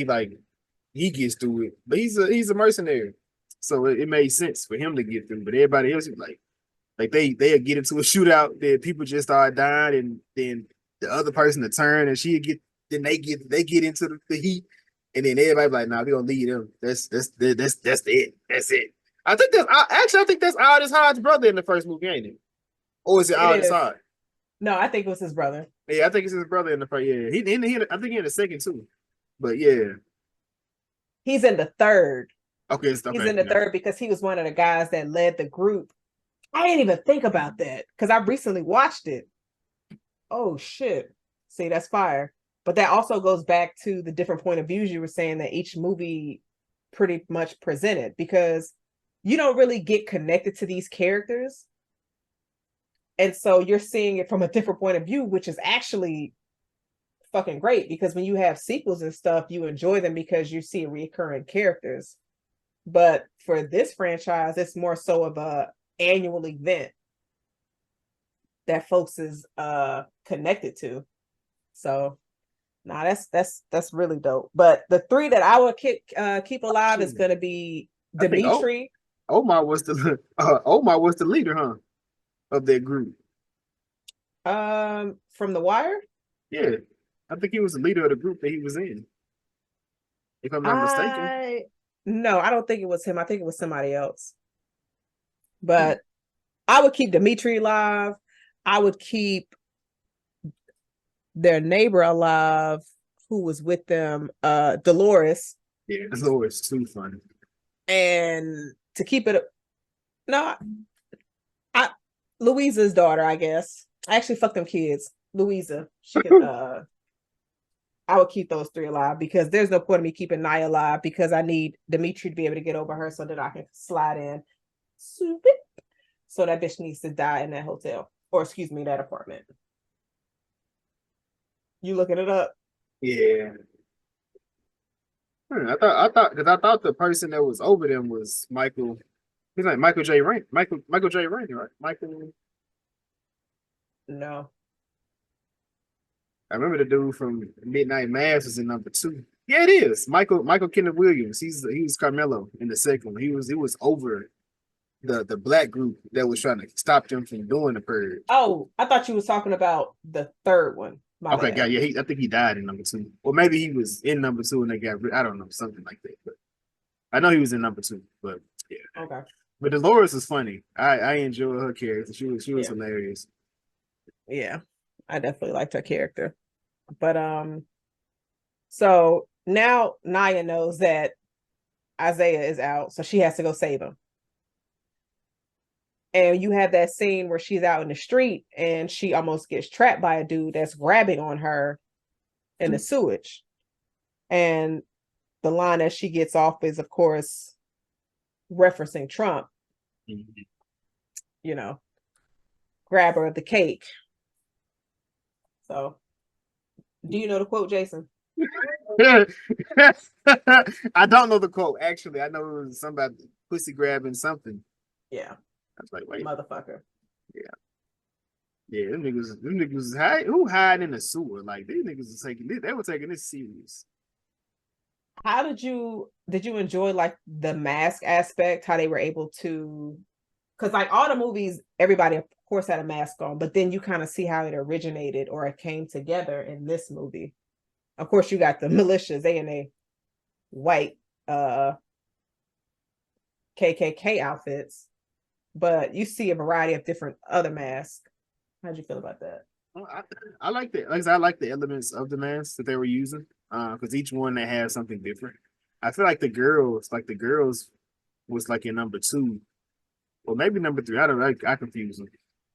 He gets through it, but he's a mercenary, so it made sense for him to get through. But everybody else is like they'll get into a shootout that people just start dying, and then the other person to turn, and they get into the heat, and then everybody like, nah, we gonna leave them. That's it. That's it. I think that's Aldous Hodge's brother in the first movie, ain't it? Or is it Aldous Hodge? No, I think it was his brother. Yeah, I think it's his brother in the first. Yeah, I think he in the second too. But yeah, he's in the third. Okay, he's in the third because he was one of the guys that led the group. I didn't even think about that because I recently watched it. Oh shit! See, that's fire. But that also goes back to the different point of views you were saying that each movie pretty much presented, because you don't really get connected to these characters. And so you're seeing it from a different point of view, which is actually fucking great, because when you have sequels and stuff, you enjoy them because you see recurring characters. But for this franchise, it's more so of a annual event that folks is connected to. So that's really dope. But the 3 that I would keep alive is gonna be Dimitri. Omar was the leader, huh? Of that group. From The Wire? Yeah. I think he was the leader of the group that he was in. If I'm not mistaken. No, I don't think it was him. I think it was somebody else. But I would keep Dimitri alive. I would keep their neighbor alive who was with them, Dolores. Yeah, Dolores, too funny. And to keep it, Louisa's daughter, I guess. I actually fucked them kids. Louisa, she could, I would keep those 3 alive because there's no point in me keeping Naya alive because I need Dimitri to be able to get over her so that I can slide in. So that bitch needs to die in that hotel, or excuse me, that apartment. You looking it up? Yeah. I thought the person that was over them was Michael. He's like Michael J. Rainey. Michael J. Rainey, right? Michael. No. I remember the dude from Midnight Mass was in number 2. Yeah, it is. Michael Kenneth Williams. He was Carmelo in the second one. He was over the black group that was trying to stop them from doing the purge. Oh, I thought you was talking about the third one. Okay, God, yeah, I think he died in number 2. Or maybe he was in number 2 and they got rid. I don't know, something like that. But I know he was in number 2. But yeah. Okay. But Dolores is funny. I enjoy her character. She was hilarious. Yeah, I definitely liked her character. But so now Naya knows that Isaiah is out, so she has to go save him. And you have that scene where she's out in the street and she almost gets trapped by a dude that's grabbing on her in the sewage. And the line that she gets off is, of course, referencing Trump. Mm-hmm. You know, grabber of the cake. So, do you know the quote, Jason? I don't know the quote. Actually, I know it was somebody pussy grabbing something. Yeah. I was like, wait, motherfucker. Yeah. Yeah, them niggas who hide in the sewer? Like these niggas were taking this serious. How did you enjoy like the mask aspect? How they were able to, because like all the movies, everybody of course had a mask on, but then you kind of see how it originated or it came together in this movie. Of course, you got the militias, they in a white KKK outfits. but you see a variety of different other masks. How'd you feel about that? Well, I like that. Like I said, I like the elements of the mask that they were using. Because each one they had something different. I feel like the girls was like in number two, or maybe number three. I don't know. I confuse them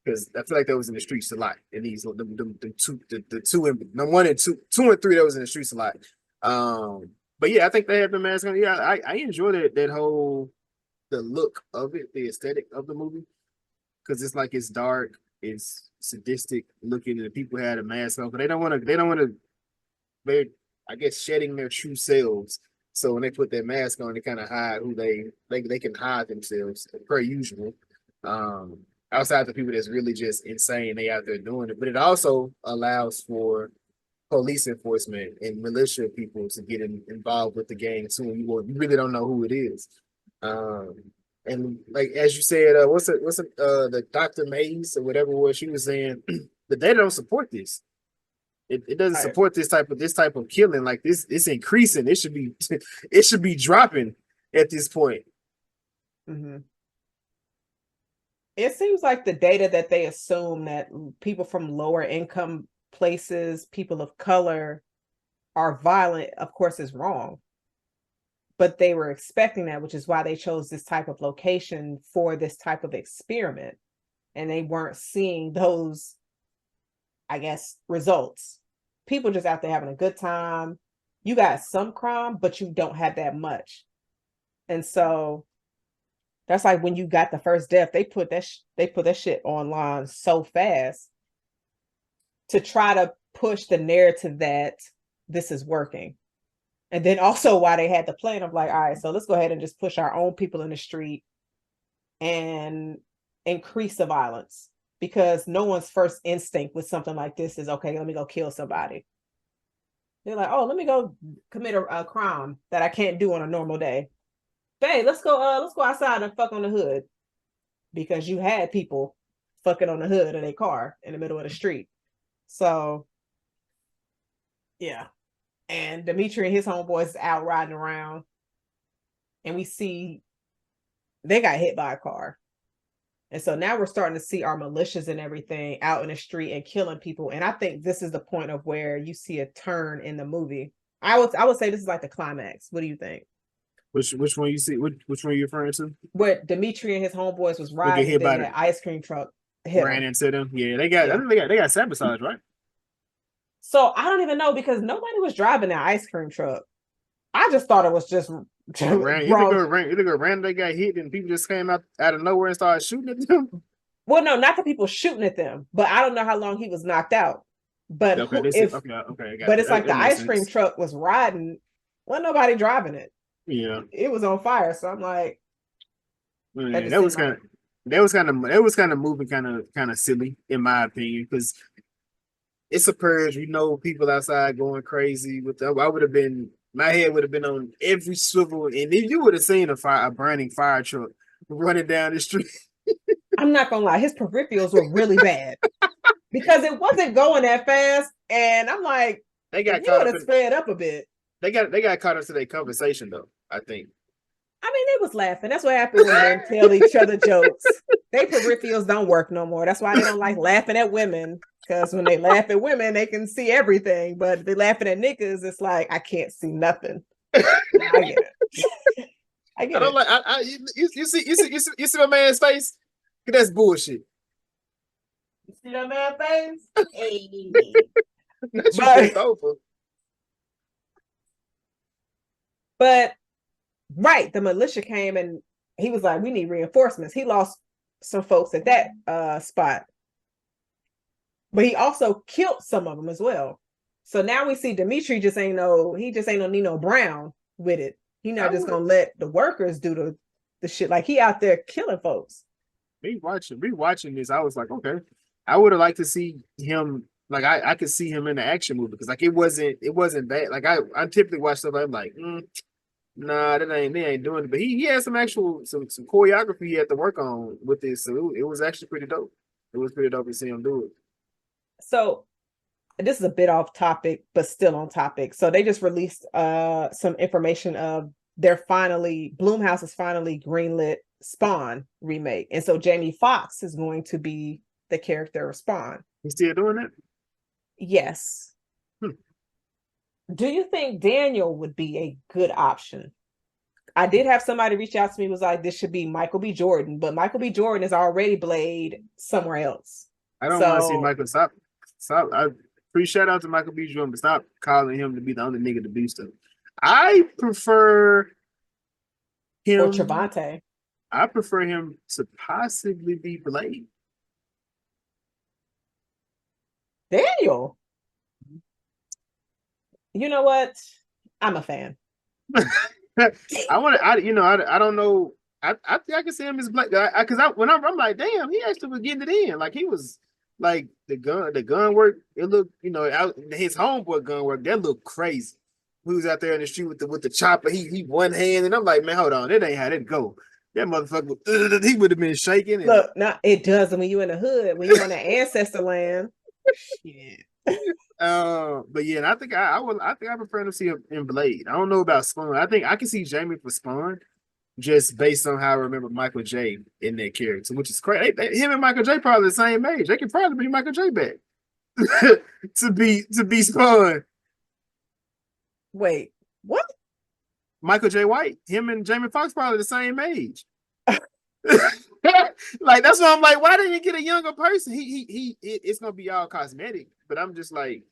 because I feel like that was in the streets a lot. And these the two and no one and two and three that was in the streets a lot. But yeah, I think they had the mask on. Yeah, I enjoy that whole the look of it, the aesthetic of the movie, because it's like it's dark, it's sadistic looking, and the people had a mask on. But they don't want to. They're, I guess, shedding their true selves. So when they put their mask on, they kind of hide who they can hide themselves per usual. Um, Outside the people that's really just insane, they out there doing it. But it also allows for police enforcement and militia people to get involved with the gang too. You really don't know who it is. Um, and like as you said, the Dr. Mays or whatever it was she was saying, the data don't support this. It doesn't support this type of killing. Like this, it's increasing. It should be dropping at this point. Mm-hmm. It seems like the data that they assume that people from lower income places, people of color, are violent, of course, is wrong. But they were expecting that, which is why they chose this type of location for this type of experiment. And they weren't seeing those, I guess, results. People just out there having a good time. You got some crime, but you don't have that much. And so that's like when you got the first death, they put that shit online so fast to try to push the narrative that this is working. And then also why they had the plan of like, all right, so let's go ahead and just push our own people in the street and increase the violence, because no one's first instinct with something like this is, okay, let me go kill somebody. They're like, oh, let me go commit a crime that I can't do on a normal day. Hey, let's go outside and fuck on the hood, because you had people fucking on the hood of their car in the middle of the street. So yeah. And Dimitri and his homeboys out riding around, and we see they got hit by a car. And so now we're starting to see our militias and everything out in the street and killing people. And I think this is the point of where you see a turn in the movie. I would say this is like the climax. What do you think? Which one you see? Which one are you referring to? Where Dimitri and his homeboys was riding, and then that ice cream truck ran into them. Yeah, I think they got sabotaged, right? So I don't even know, because nobody was driving that ice cream truck. I just thought it was just either ran, they got hit, and people just came out of nowhere and started shooting at them. Well, no, not the people shooting at them, but I don't know how long he was knocked out. But okay, but it's like the ice cream truck was riding, wasn't nobody driving it. Yeah, it was on fire. So I'm like, that was kind of moving kind of silly in my opinion, because it's a purge. You know, people outside going crazy with my head would have been on every swivel, and if you would have seen a burning fire truck running down the street. I'm not gonna lie, his peripherals were really bad because it wasn't going that fast, and I'm like, they got caught up, sped up a bit. They got caught up to their conversation though, I think. I mean, they was laughing. That's what happens when men tell each other jokes. Their peripherals don't work no more. That's why they don't like laughing at women. Because when they laugh at women, they can see everything. But if they're laughing at niggas, it's like, I can't see nothing. I get it. I get it. Like, you see my man's face? That's bullshit. You see that man's face? Hey. But right, the militia came and he was like, we need reinforcements. He lost some folks at that spot. But he also killed some of them as well. So now we see Dimitri just ain't no Nino Brown with it. He not just gonna let the workers do the shit. Like, he out there killing folks. Me watching this, I was like, okay. I would have liked to see him, like I could see him in the action movie, because like it wasn't bad. Like I typically watch stuff, I'm like, nah, they ain't doing it. But he had some choreography he had to work on with this. So it was actually pretty dope. It was pretty dope to see him do it. So this is a bit off topic, but still on topic. So they just released some information of Blumhouse has finally greenlit Spawn remake. And so Jamie Foxx is going to be the character of Spawn. He's still doing it? Yes. Do you think Daniel would be a good option? I did have somebody reach out to me, was like, this should be Michael B. Jordan, but Michael B. Jordan is already Blade somewhere else. I don't want to see Michael stop. I shout out to Michael B. Jordan, but stop calling him to be the only nigga to do stuff. I prefer him or Trevante. I prefer him to possibly be Blade. Daniel. You know what? I'm a fan. I don't know. I think I can see him as Blade because I'm like, damn, he actually was getting it in. Like he was like the gun work. It looked, his homeboy gun work that looked crazy. We was out there in the street with the chopper. He one hand, and I'm like, man, hold on, that ain't how that go. That motherfucker, he would have been shaking. Look, now it does when you in the hood, when you're on the ancestor land. Shit. But yeah, and I think I prefer to see him in Blade. I don't know about Spawn. I think I can see Jamie for Spawn, just based on how I remember Michael J in that character, which is crazy. Him and Michael J probably the same age. They could probably bring Michael J back to be Spawn. Wait, what? Michael J. White, him and Jamie Foxx probably the same age. Like that's why I'm like, why didn't you get a younger person? It's gonna be all cosmetic, but I'm just like,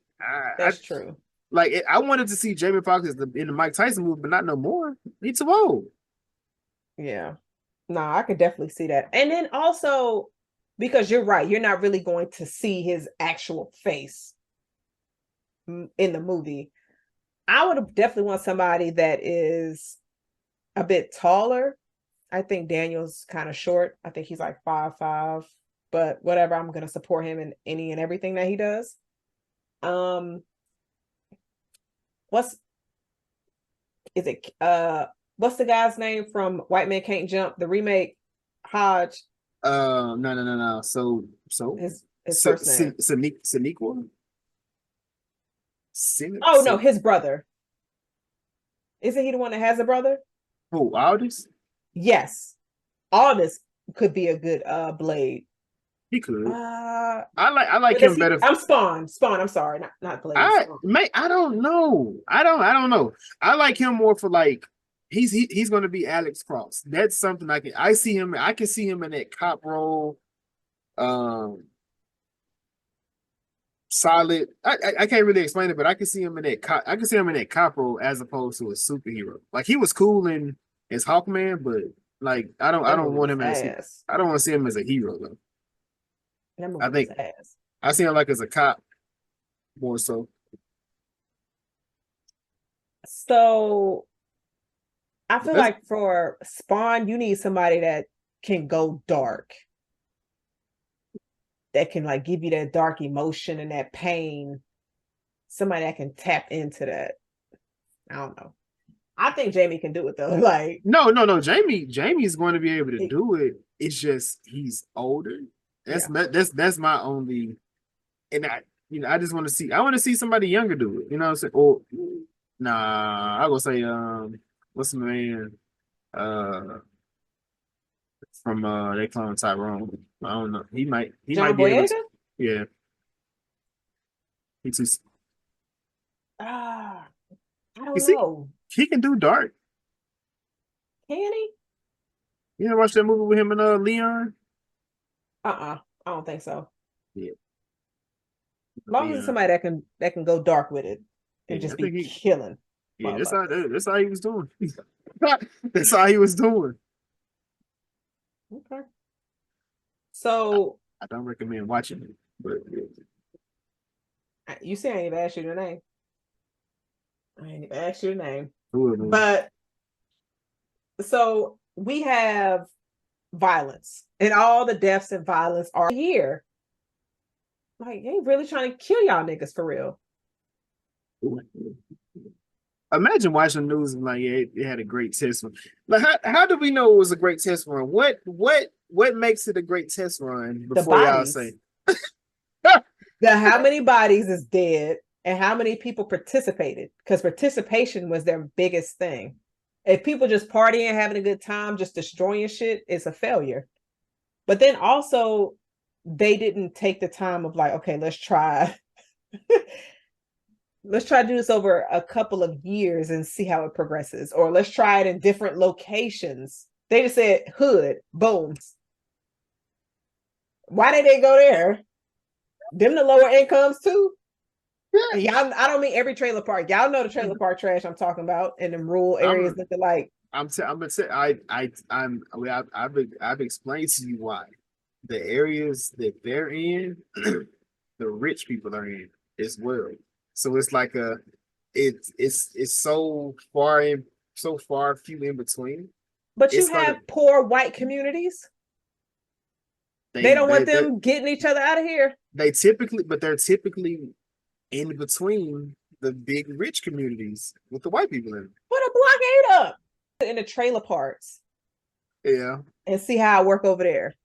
that's true. Like I wanted to see Jamie Foxx in the Mike Tyson movie, but not no more. He's too old. Yeah, no, I could definitely see that. And then also because you're right, you're not really going to see his actual face in the movie. I would definitely want somebody that is a bit taller. I think Daniel's kind of short. I think he's like 5'5", but whatever. I'm gonna support him in any and everything that he does. What's the guy's name from White Man Can't Jump, the remake? Hodge. No. So his first name. Saniqua? Oh no, his brother. Isn't he the one that has a brother? Who, Aldous? Yes. Aldous could be a good Blade. He could. I like him better. I'm Spawn. I'm sorry, not Blade. I don't know. I don't know. I like him more for like he's going to be Alex Cross. That's something I can see him in that cop role. Solid. I can't really explain it, but I can see him in that cop role as opposed to a superhero. Like he was cool as Hawkman, but like I don't want him I don't want to see him as a hero though. I think I see him like as a cop more so. So I feel like for Spawn, you need somebody that can go dark. That can like give you that dark emotion and that pain. Somebody that can tap into that. I don't know. I think Jamie can do it though. Like no. Jamie's going to be able to do it. It's just he's older. That's my only. And I just want to see. I want to see somebody younger do it. You know what I'm saying? Or nah, I will say what's the man from they call him Tyrone. I don't know. He might John be able Boyega? to, yeah. He's just I don't know. He can do dark. Can he? You ever watch that movie with him and Leon? I don't think so. Yeah. As long as it's somebody that can go dark with it and just be killing. Yeah, that's how he was doing. That's how he was doing. Okay. So I don't recommend watching it, but you see, I ain't even asked you the name. I ain't even asked you the name. Whoever. But so we have violence, and all the deaths and violence are here. Like, they really trying to kill y'all niggas for real. Imagine watching the news and like, yeah, it had a great test run. Like, how do we know it was a great test run? What makes it a great test run before y'all say? How many bodies is dead and how many people participated? Because participation was their biggest thing. If people just partying, having a good time, just destroying shit, it's a failure. But then also, they didn't take the time of like, okay, let's try let's try to do this over a couple of years and see how it progresses, or let's try it in different locations. They just said hood, boom. Why did they go there? Them the lower incomes too. Yeah. Y'all, I don't mean every trailer park. Y'all know the trailer park trash I'm talking about in them rural areas that they're like. I'm gonna say I've explained to you why the areas that they're in, the rich people are in as well. So it's like it's so far few in between. But you It's have gonna poor white communities. They don't want them getting each other out of here. they're typically in between the big rich communities with the white people in them. Put a blockade up in the trailer parks. Yeah. And see how I work over there.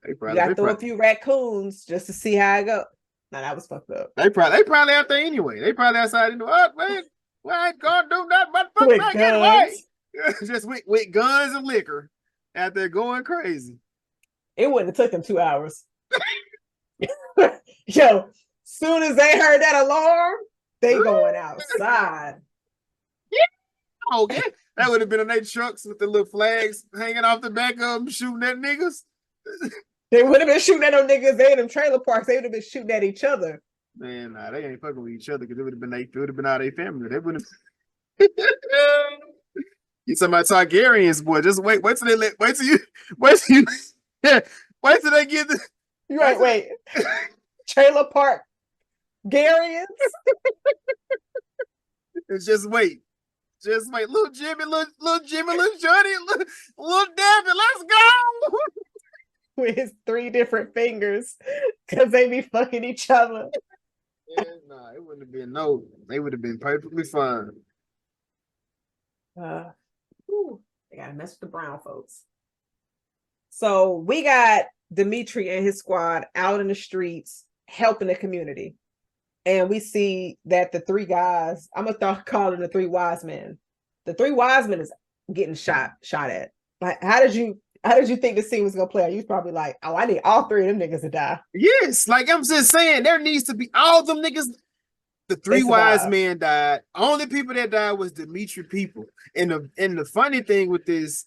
You gotta throw a few raccoons just to see how I go. Now that was fucked up. They probably out there anyway. They probably outside in the man. We ain't gonna do nothing but fuck With back in white. Just with guns and liquor out there going crazy. It wouldn't have took them 2 hours. Yo, soon as they heard that alarm, they going outside. Yeah. Oh, yeah. That would have been on their trucks with the little flags hanging off the back of them, shooting at niggas. They would have been shooting at them niggas. They in them trailer parks. They would have been shooting at each other. Man, nah, they ain't fucking with each other because it would have been out of their family. They wouldn't have. You talking about Targaryens, boy? Just wait till they wait till they get the. You right? Wait, trailer park Garyans. It's just wait. Little Jimmy, little Johnny, little David, let's go. With his 3 different fingers, because they be fucking each other. Yeah, nah, it wouldn't have been they would have been perfectly fine. They gotta mess with the brown folks. So we got Dimitri and his squad out in the streets helping the community. And we see that the 3 guys, I'm gonna call them the 3 wise men. The 3 wise men is getting shot at. Like, how did you think the scene was gonna play out? You was probably like, oh, I need all 3 of them niggas to die. Yes, like I'm just saying, there needs to be all them niggas. The 3 wise men died. Only people that died was Dimitri people. And the funny thing with this,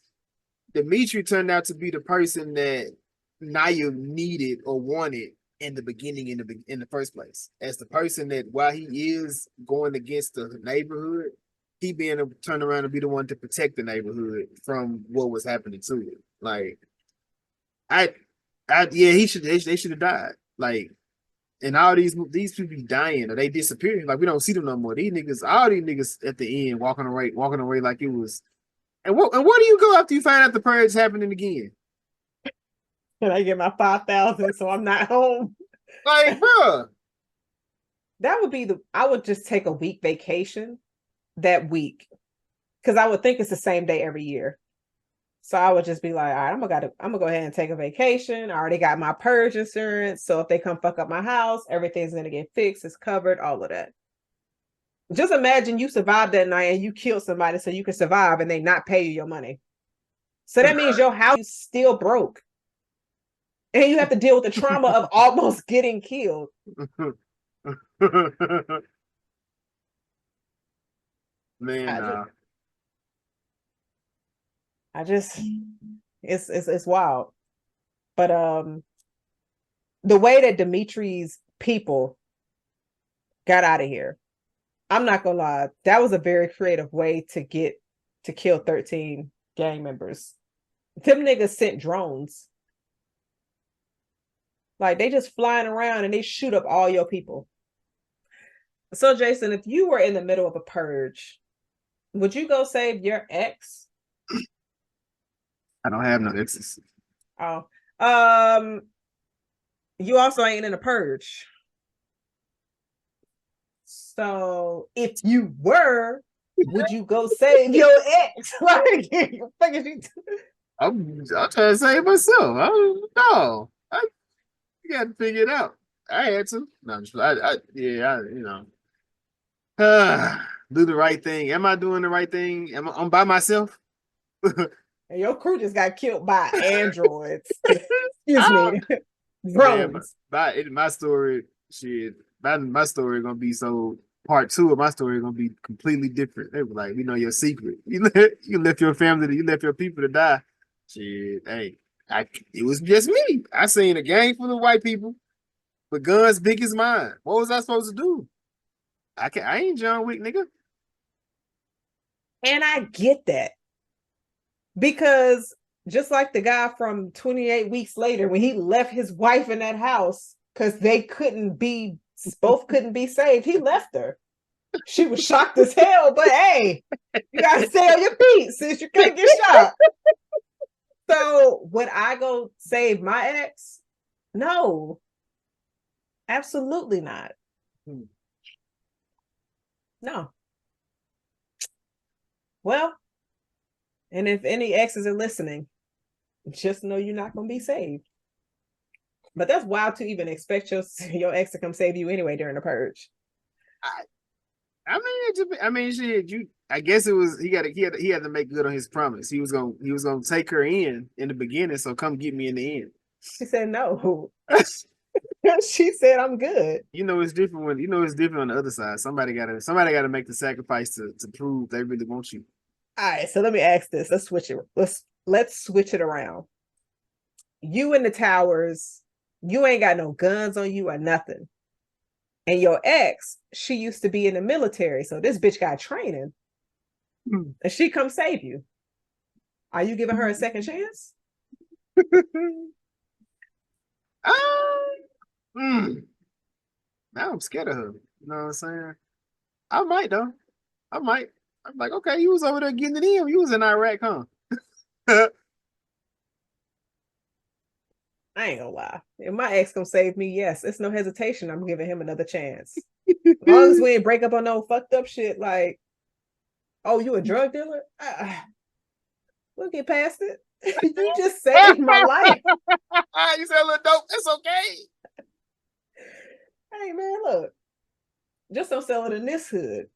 Dimitri turned out to be the person that Naya needed or wanted in the beginning, in the first place, as the person that while he is going against the neighborhood, he being able to turn around and be the one to protect the neighborhood from what was happening to it. Like, yeah, they should have died. Like, and all these people dying or they disappearing. Like, we don't see them no more. All these niggas at the end walking away like it was. And where do you go after you find out the purge happening again? And I get my 5,000, so I'm not home. Like, bruh. That would be I would just take a week vacation that week. Because I would think it's the same day every year. So I would just be like, all right, I'm gonna go ahead and take a vacation. I already got my purge insurance. So if they come fuck up my house, everything's gonna get fixed, it's covered, all of that. Just imagine you survived that night and you killed somebody so you can survive and they not pay you your money. So that means your house is still broke. And you have to deal with the trauma of almost getting killed. Man, it's wild. But the way that Dimitri's people got out of here, I'm not gonna lie, that was a very creative way to kill 13 gang members. Them niggas sent drones. Like, they just flying around and they shoot up all your people. So Jason, if you were in the middle of a purge, would you go save your ex? I don't have no exes. Oh, you also ain't in a purge. So if you were, would you go save your ex? Like, what is you I'm trying to save myself. I don't know. You got to figure it out. I had to. No, you know. do the right thing. Am I doing the right thing? I'm by myself? And your crew just got killed by androids. Excuse Ah, me. man, Drones. my story, shit, my story gonna be so. Part two of my story gonna be completely different. They were like, we know your secret. You left your family, you left your people to die. Shit, hey, it was just me. I seen a gang full of white people with guns big as mine. What was I supposed to do? I ain't John Wick, nigga. And I get that. Because just like the guy from 28 Weeks Later, when he left his wife in that house because both couldn't be saved, he left her. She was shocked as hell, but hey, you gotta stay on your feet since you can't get shot. So would I go save my ex? No, absolutely not. No. Well, and if any exes are listening, just know you're not going to be saved. But that's wild to even expect your ex to come save you anyway during the purge. I mean, shit. I guess it was he had to make good on his promise. He was gonna take her in the beginning. So come get me in the end. She said no. She said I'm good. It's different it's different on the other side. Somebody gotta make the sacrifice to prove they really want you. All right, so let me ask this. Let's switch it. Let's switch it around. You in the towers, you ain't got no guns on you or nothing. And your ex, she used to be in the military, so this bitch got training. And she come save you. Are you giving her a second chance? Now I'm scared of her. You know what I'm saying? I might though. I might. I'm like, okay, you was over there getting it in. You was in Iraq, huh? I ain't gonna lie. If my ex gonna save me, yes, it's no hesitation. I'm giving him another chance. As long as we ain't break up on no fucked up shit like, oh, you a drug dealer? We'll get past it. You just saved my life. You said a little dope. It's okay. Hey man, look. Just don't sell it in this hood.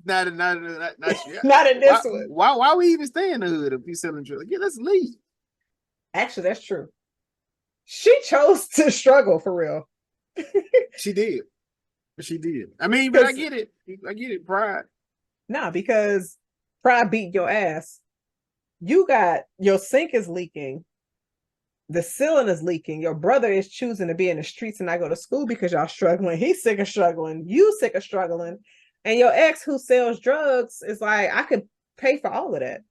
Not in this one. Why we even stay in the hood if we selling drugs? Yeah, let's leave. Actually, that's true. She chose to struggle for real. She did. I mean, but I get it. Pride. Nah, because pride beat your ass. You got your sink is leaking. The ceiling is leaking. Your brother is choosing to be in the streets and not go to school because y'all struggling. He's sick of struggling. You sick of struggling. And your ex who sells drugs is like, I could pay for all of that.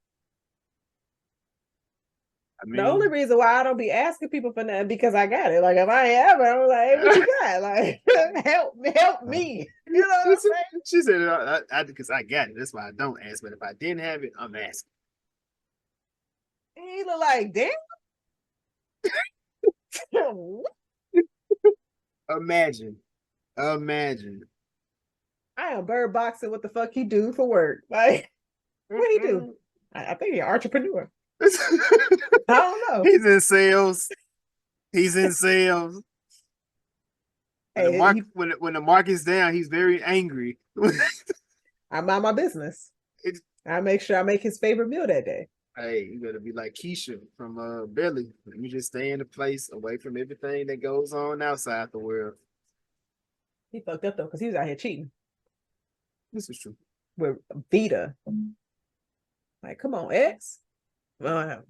I mean, the only reason why I don't be asking people for nothing because I got it. Like if I ain't have it, I'm like, hey, what you got? Like, help me. You know what I'm saying? She said, because I got it. That's why I don't ask. But if I didn't have it, I'm asking. He look like, damn. Imagine. I am bird boxing. What the fuck he do for work? Like, what he do? I think he's an entrepreneur. I don't know. He's in sales. Hey, when the market's down, he's very angry. I mind my business. I make sure I make his favorite meal that day. Hey, you gotta be like Keisha from Belly. You just stay in a place away from everything that goes on outside the world. He fucked up though, because he was out here cheating. This is true. With Vita. Like, come on, ex. I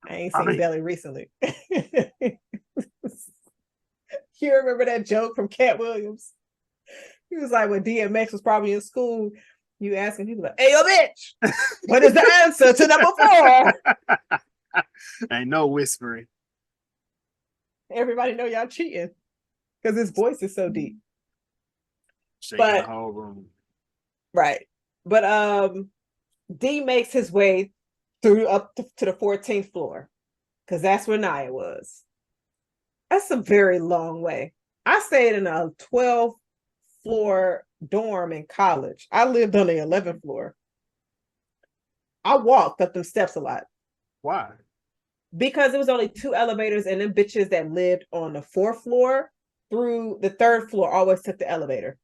ain't seen Belly recently. You remember that joke from Cat Williams? He was like, when DMX was probably in school, you asking people like, hey, yo, bitch, what is the answer to number 4? Ain't no whispering. Everybody know y'all cheating because his voice is so deep. Shaking the whole room. Right. But D makes his way through up to the 14th floor because that's where Nia was. That's a very long way. I stayed in a 12-floor dorm in college. I lived on the 11th floor. I walked up them steps a lot. Why? Because it was only 2 elevators, and them bitches that lived on the 4th floor through the 3rd floor always took the elevator.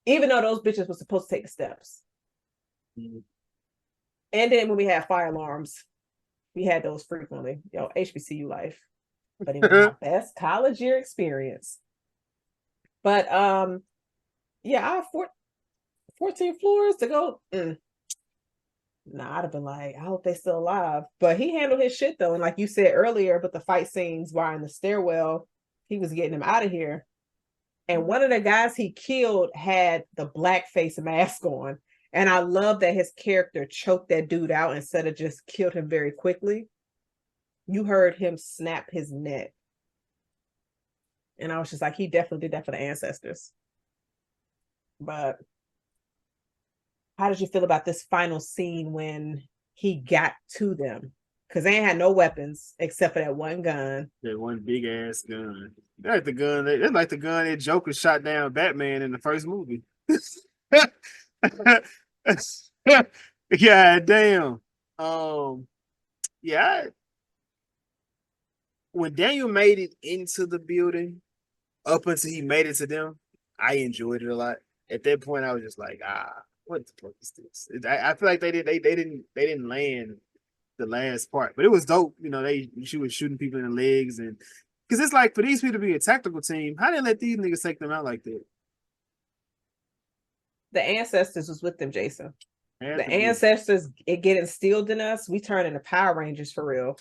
Even though those bitches were supposed to take the steps. Mm-hmm. And then when we had fire alarms, we had those frequently. Yo, HBCU life. But it was my best college year experience. But yeah, I have 14 floors to go. Nah, I'd have been like, I hope they're still alive. But he handled his shit though. And like you said earlier, but the fight scenes while in the stairwell, he was getting him out of here. And one of the guys he killed had the blackface mask on. And I love that his character choked that dude out instead of just killed him very quickly. You heard him snap his neck. And I was just like, he definitely did that for the ancestors. But how did you feel about this final scene when he got to them? Because they ain't had no weapons except for that one gun. That one big ass gun. That's like the gun. That's like the gun that Joker shot down Batman in the first movie. Yeah, damn. Yeah. When Daniel made it into the building, up until he made it to them, I enjoyed it a lot. At that point, I was just like, what the fuck is this? I feel like they didn't land the last part, but it was dope. You know, she was shooting people in the legs, and because it's like for these people to be a tactical team, how did they let these niggas take them out like that? The ancestors was with them, Jason. The ancestors get instilled in us. We turn into Power Rangers for real.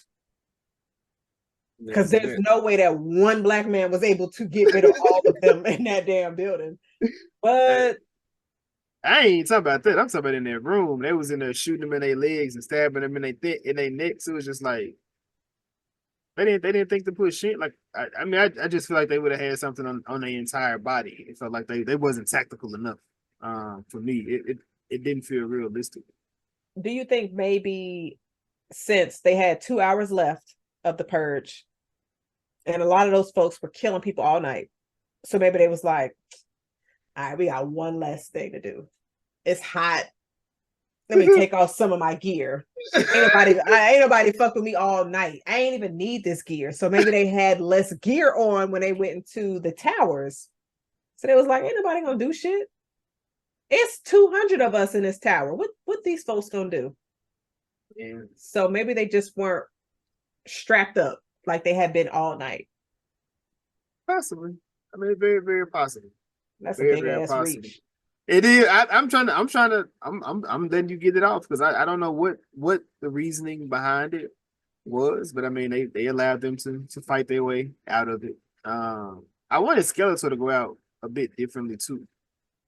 Because there's no way that one black man was able to get rid of all of them in that damn building. But I ain't talking about that. I'm talking about in their room. They was in there shooting them in their legs and stabbing them in their necks. It was just like they didn't think to put shit. Like I just feel like they would have had something on their entire body. It felt like they wasn't tactical enough. For me, it didn't feel realistic. Do you think maybe since they had 2 hours left of the purge, and a lot of those folks were killing people all night, so maybe they was like, all right, we got one last thing to do. It's hot. Let me take off some of my gear. Ain't nobody fuck with me all night. I ain't even need this gear. So maybe they had less gear on when they went into the towers. So they was like, ain't nobody gonna do shit. It's 200 of us in this tower. What these folks gonna do? Yeah. So maybe they just weren't strapped up like they had been all night. Possibly. I mean, very, very possible. That's very, a big ass reach. It is. I'm letting you get it off because I don't know what the reasoning behind it was, but I mean they allowed them to fight their way out of it. I wanted Skeletor to go out a bit differently too.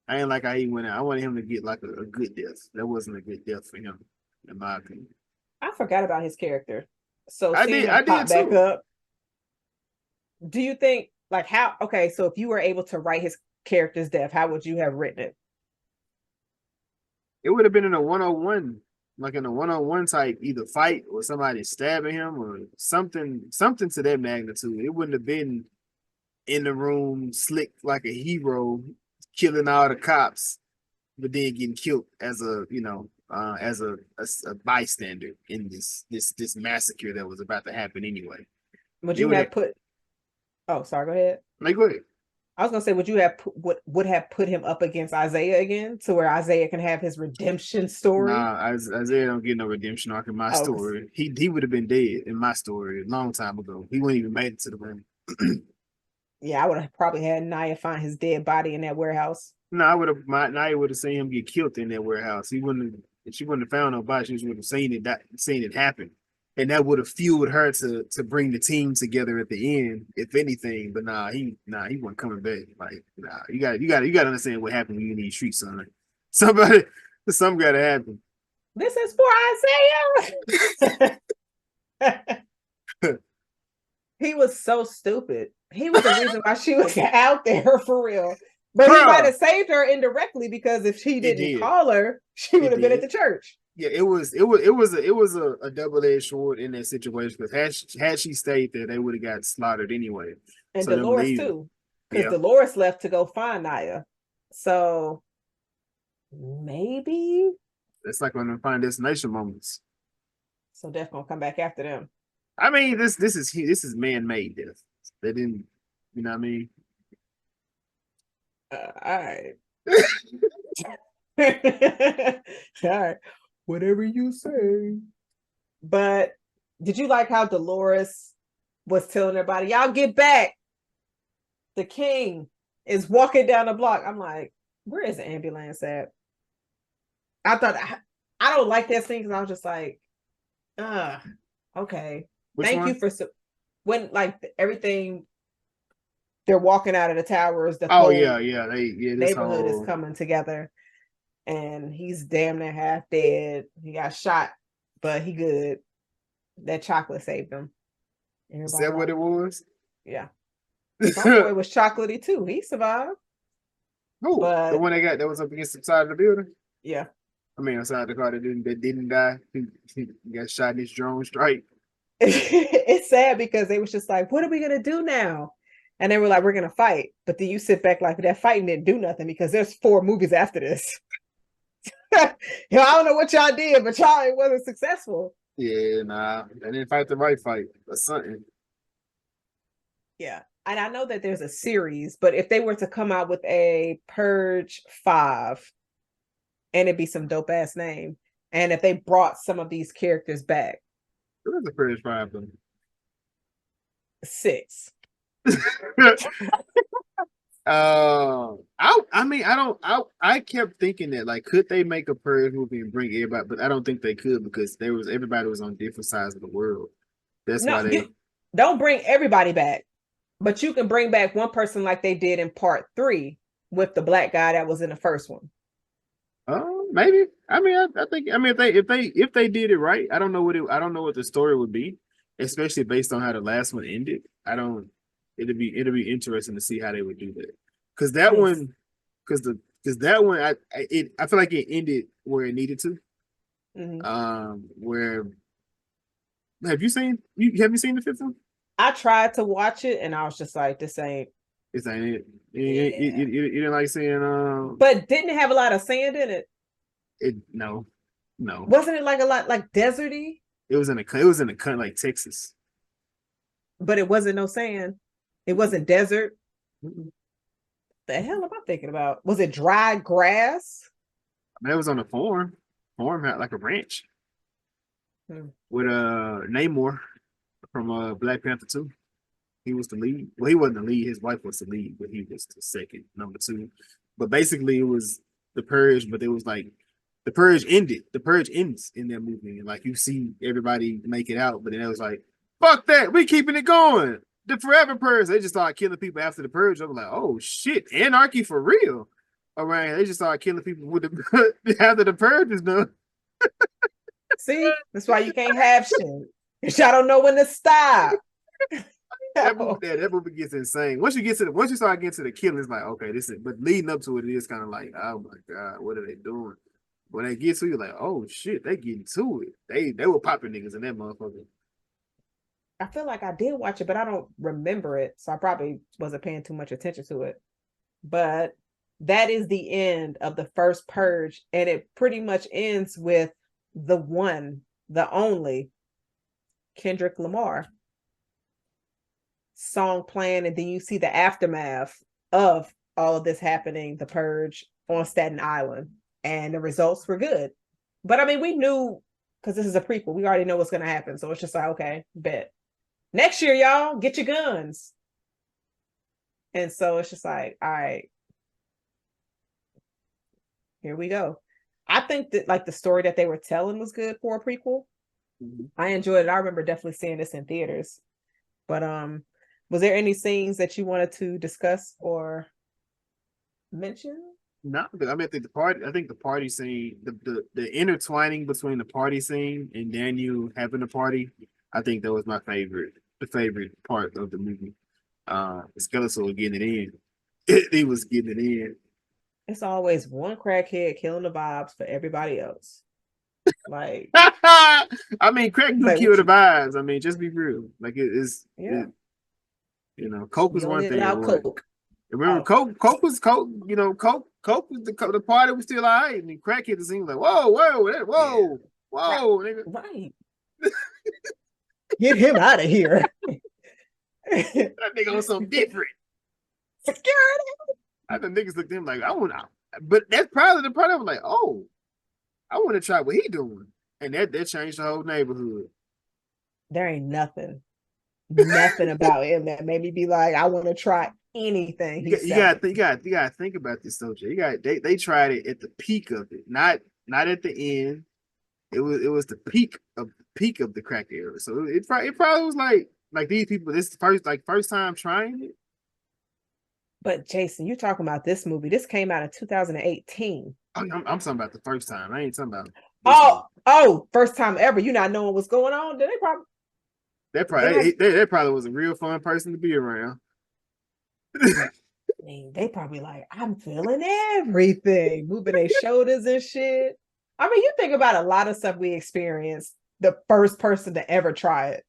I ain't like how he went out. I wanted him to get like a good death. That wasn't a good death for him, in my opinion. I forgot about his character. So I did back too. Up. Do you think like how? Okay, so if you were able to write his character's death, how would you have written it? It would have been in a 101, like in a 101 type, either fight or somebody stabbing him or something to that magnitude. It wouldn't have been in the room slick like a hero, killing all the cops, but then getting killed as a as a bystander in this massacre that was about to happen anyway. Would you have put? Oh, sorry. Go ahead. Like, go ahead. I was gonna say, would you have would have put him up against Isaiah again, to where Isaiah can have his redemption story? Nah, Isaiah don't get no redemption arc in my story. He would have been dead in my story a long time ago. He wouldn't even made it to the room. Yeah, I would have probably had Naya find his dead body in that warehouse. No, Naya would have seen him get killed in that warehouse. She wouldn't have found no body. She would have seen it happen. And that would have fueled her to bring the team together at the end, if anything. But he wasn't coming back. Like, you gotta understand what happened when you need street son. Something gotta happen. This is for Isaiah. He was so stupid. He was the reason why she was out there for real. But he might have saved her indirectly, because if she didn't call her, she would have been at the church. Yeah, it was a double-edged sword in that situation, because had she stayed there, they would have got slaughtered anyway. And so Dolores too, because Dolores left to go find Naya. So maybe it's like one of the Final Destination moments. So Death gonna come back after them. I mean, this is man-made death. They didn't, you know what I mean? All right. All right, whatever you say. But did you like how Dolores was telling everybody, y'all get back? The king is walking down the block. I'm like, where is the ambulance at? I thought I don't like that scene because I was just like, okay. Which Thank one? you for when like everything they're walking out of the towers, the Oh whole yeah, this neighborhood is whole coming together, and he's damn near half dead. He got shot, but he good. That chocolate saved him. is Everybody that what like, it was? yeah. Homeboy was chocolatey too. He survived. Who? The But one that was up against the side of the building? yeah. I mean, outside the car that didn't die. He got shot in his drone strike. It's sad because they was just like, what are we gonna do now? And they were like, we're gonna fight. But then you sit back like that fighting didn't do nothing because there's 4 movies after this. I don't know what y'all did, but y'all it wasn't successful. Yeah, nah, they didn't fight the right fight or something. Yeah. And I know that there's a series, but if they were to come out with a Purge 5, and it'd be some dope ass name, and if they brought some of these characters back, It was a Purge problem. 6. I kept thinking that like, could they make a Purge movie and bring everybody? But I don't think they could because everybody was on different sides of the world. That's No, why they. you don't bring everybody back, but you can bring back one person like they did in part 3 with the black guy that was in the first one. Oh, maybe. I mean, I think. I mean, if they did it right, I don't know what the story would be, especially based on how the last one ended. I don't. It'll be interesting to see how they would do that. Because that Yes. one, because that one, I feel like it ended where it needed to. Where have you seen the fifth one? I tried to watch it and I was just like, this ain't. This ain't it. Yeah. You didn't like seeing But didn't it have a lot of sand in it? No. Wasn't it like a lot like deserty? It was in a country like Texas. But it wasn't no sand. It wasn't desert. Mm-mm. The hell am I thinking about? Was it dry grass? I mean, it was on a farm. Farm had like a ranch. With Namor from Black Panther 2. He was the lead. Well, he wasn't the lead. His wife was the lead, but he was the second, number 2. But basically, it was the Purge. But it was like the Purge ended. The Purge ends in that movie, and like you see everybody make it out. But then it was like, fuck that. We keeping it going. The Forever Purge. They just started killing people after the Purge. I was like, oh shit, anarchy for real. Around they just started killing people with the after the Purge is done. See, that's why you can't have shit. Y'all don't know when to stop. That movie gets insane. Once you start getting to the killing, it's like, okay, this is. But leading up to it, it is kind of like, oh my god, what are they doing? When they get to you, like, oh shit, they getting to it. They were popping niggas in that motherfucker. I feel like I did watch it, but I don't remember it, so I probably wasn't paying too much attention to it. But that is the end of the first Purge, and it pretty much ends with the one, the only Kendrick Lamar song playing, and then you see the aftermath of all of this happening, the Purge on Staten Island, and the results were good. But I mean, we knew because this is a prequel, we already know what's going to happen, so it's just like, okay, bet next year, y'all get your guns. And so it's just like, all right, here we go. I think that like the story that they were telling was good for a prequel. I enjoyed it. I remember definitely seeing this in theaters. But was there any scenes that you wanted to discuss or mention? No, but I mean, I think the party scene, the intertwining between the party scene and Daniel having a party, I think that was the favorite part of the movie. Skeletor getting it in. He was getting it in. It's always one crackhead killing the vibes for everybody else. Like, I mean, crack do like, kill the vibes. I mean, just be real. Like it is, yeah. you know, Coke was one thing. Coke. Remember, Coke was Coke. You know, Coke was the party was still all right, and then crackhead was like, whoa, nigga. Right. Get him out of here. That nigga was something different. Security. I the niggas looked at him like, I want, but that's probably the part of like, oh, I want to try what he doing, and that changed the whole neighborhood. There ain't nothing about him that made me be like, I want to try anything. You got to think about this, though, Jay. They tried it at the peak of it, not at the end. It was the peak of the crack era. So it probably was like these people. This first time trying it. But Jason, you talking about this movie? This came out in 2018. I'm talking about the first time. I ain't talking about. First time ever. You not knowing what's going on? Then That probably was a real fun person to be around. I mean, they probably like, I'm feeling everything, moving their shoulders and shit. I mean, you think about a lot of stuff we experienced. The first person to ever try it,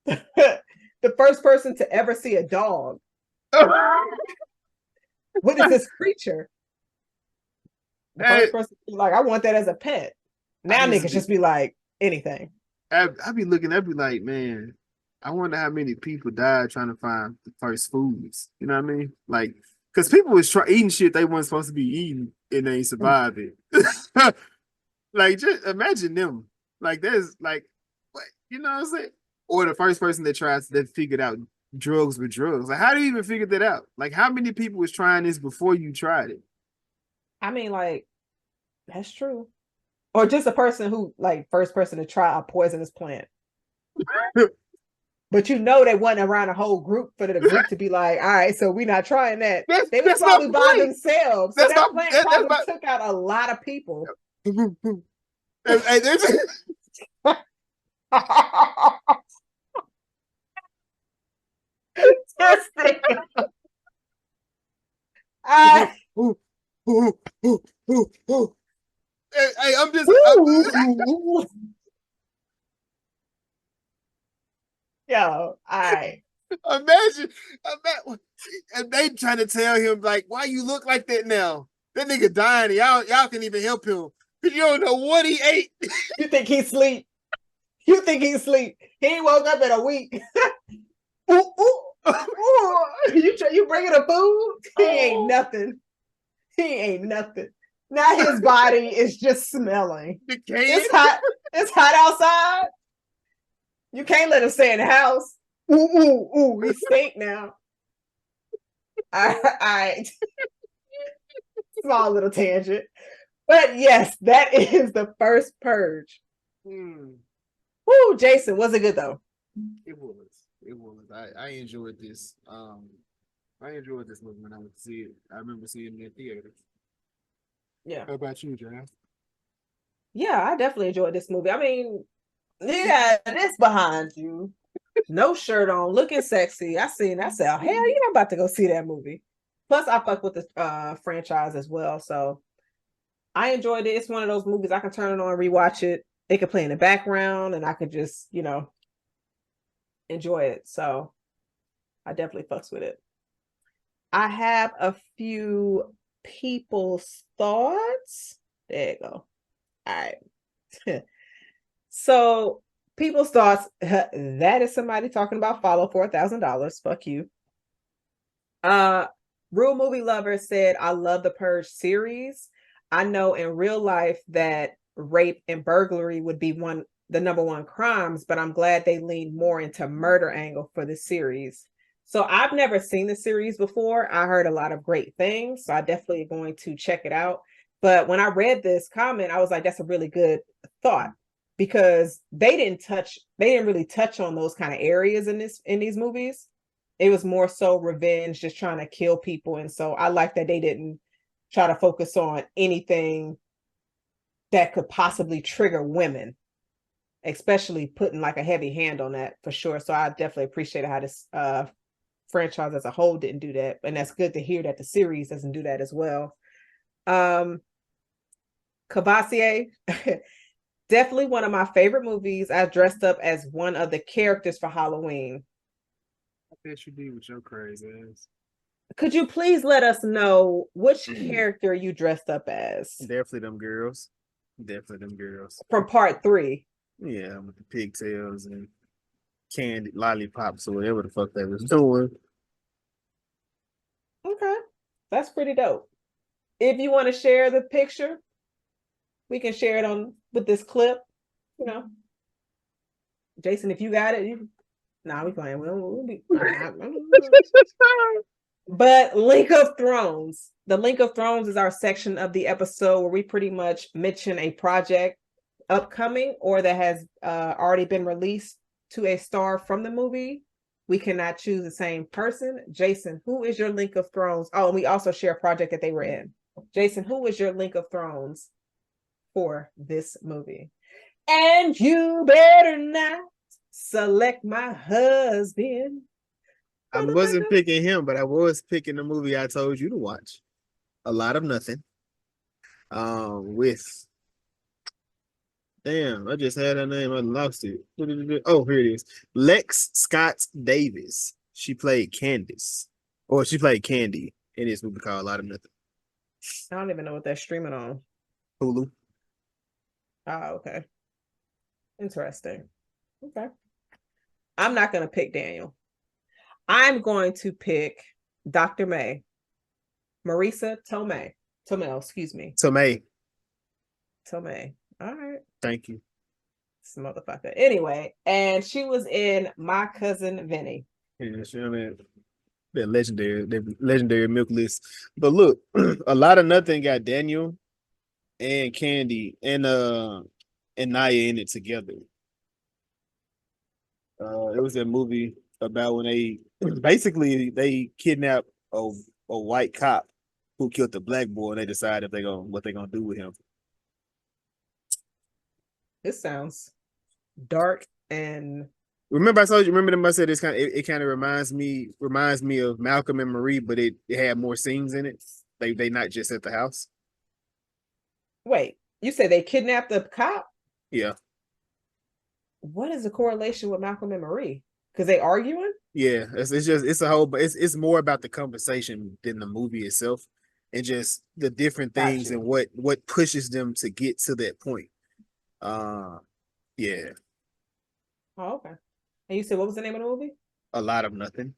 the first person to ever see a dog. What is this creature? The first person to be like, I want that as a pet. Now niggas just be like, anything. I be looking, I be like, man, I wonder how many people died trying to find the first foods. You know what I mean? Like, because people was eating shit they weren't supposed to be eating and they survived it. Like, just imagine them. Like, there's like, what, you know what I'm saying? Or the first person that figured out drugs were drugs. Like, how do you even figure that out? Like, how many people was trying this before you tried it? I mean, like, that's true. Or just a person who, like, first person to try a poisonous plant. But you know they wasn't around a whole group for the group to be like, all right, so we're not trying that. They was probably by themselves. So that plant probably took out a lot of people. Hey, I'm just yo, all right. Imagine, and they trying to tell him like, why you look like that now? That nigga dying. Y'all can even help him because you don't know what he ate. You think he sleep? You think he sleep? He ain't woke up in a week. Ooh, ooh, ooh. You bringing a food? He ain't nothing. He ain't nothing. Now his body is just smelling. It's hot. It's hot outside. You can't let him stay in the house. Ooh, ooh, ooh. He stink now. All right. Small little tangent. But yes, that is the first purge. Woo, Jason, was it good though? It was. I enjoyed this. I enjoyed this movie when I went to see it. I remember seeing it in theaters. Yeah. How about you, John? Yeah, I definitely enjoyed this movie. I mean, yeah, this behind you. No shirt on, looking sexy. I said, hell yeah, I'm about to go see that movie. Plus, I fuck with the franchise as well. So I enjoyed it. It's one of those movies I can turn it on, rewatch it. It could play in the background and I could just, enjoy it. So I definitely fucks with it. I have a few people's thoughts. There you go. All right. So people's thoughts, that is somebody talking about follow $4,000. Fuck you. Real Movie Lover said, I love the Purge series. I know in real life that rape and burglary would be the number one crimes, but I'm glad they leaned more into murder angle for the series. So I've never seen the series before. I heard a lot of great things, so I definitely going to check it out. But when I read this comment, I was like, that's a really good thought because they didn't really touch on those kind of areas in these movies. It was more so revenge, just trying to kill people. And so I like that they didn't try to focus on anything that could possibly trigger women, especially putting like a heavy hand on that for sure. So I definitely appreciate how this franchise as a whole didn't do that. And that's good to hear that the series doesn't do that as well. Cavassier, definitely one of my favorite movies. I dressed up as one of the characters for Halloween. I bet you did with your crazy ass. Could you please let us know which character you dressed up as? Definitely them girls. From part 3. Yeah, with the pigtails and candy lollipops or whatever the fuck they was doing. Okay. That's pretty dope. If you want to share the picture, we can share it on with this clip. You know, Jason, if you got it, we playing. We'll be. But Link of Thrones. The Link of Thrones is our section of the episode where we pretty much mention a project upcoming or that has already been released to a star from the movie. We cannot choose the same person. Jason, who is your Link of Thrones? Oh, and we also share a project that they were in. Jason, who is your Link of Thrones for this movie? And you better not select my husband. I wasn't picking him, but I was picking the movie I told you to watch. A Lot of Nothing. With damn, I just had her name. I lost it. Oh, here it is. Lex Scott Davis. She played Candace, or she played Candy in this movie called A Lot of Nothing. I don't even know what they're streaming on. Hulu. Oh, okay. Interesting. Okay. I'm not going to pick Daniel. I'm going to pick Dr. May. Marisa Tomei. Tomei, excuse me. Tomei. Tomei. All right. Thank you. This motherfucker. Anyway, and she was in My Cousin Vinny. Yeah, sure, man. They're legendary milk list. But look, A Lot of Nothing got Daniel and Candy and Naya in it together. It was a movie about when they kidnap a white cop who killed the black boy, and they decide what they're gonna do with him. This sounds dark and Remember I told you. Remember them? I said it kind of reminds me of Malcolm and Marie, but it had more scenes in it. They not just at the house. wait. You said they kidnapped the cop? Yeah. What is the correlation with Malcolm and Marie? Because they arguing? Yeah, it's a whole, but it's more about the conversation than the movie itself, and just the different things and what pushes them to get to that point. Yeah. Oh, okay. And you said what was the name of the movie? A Lot of Nothing.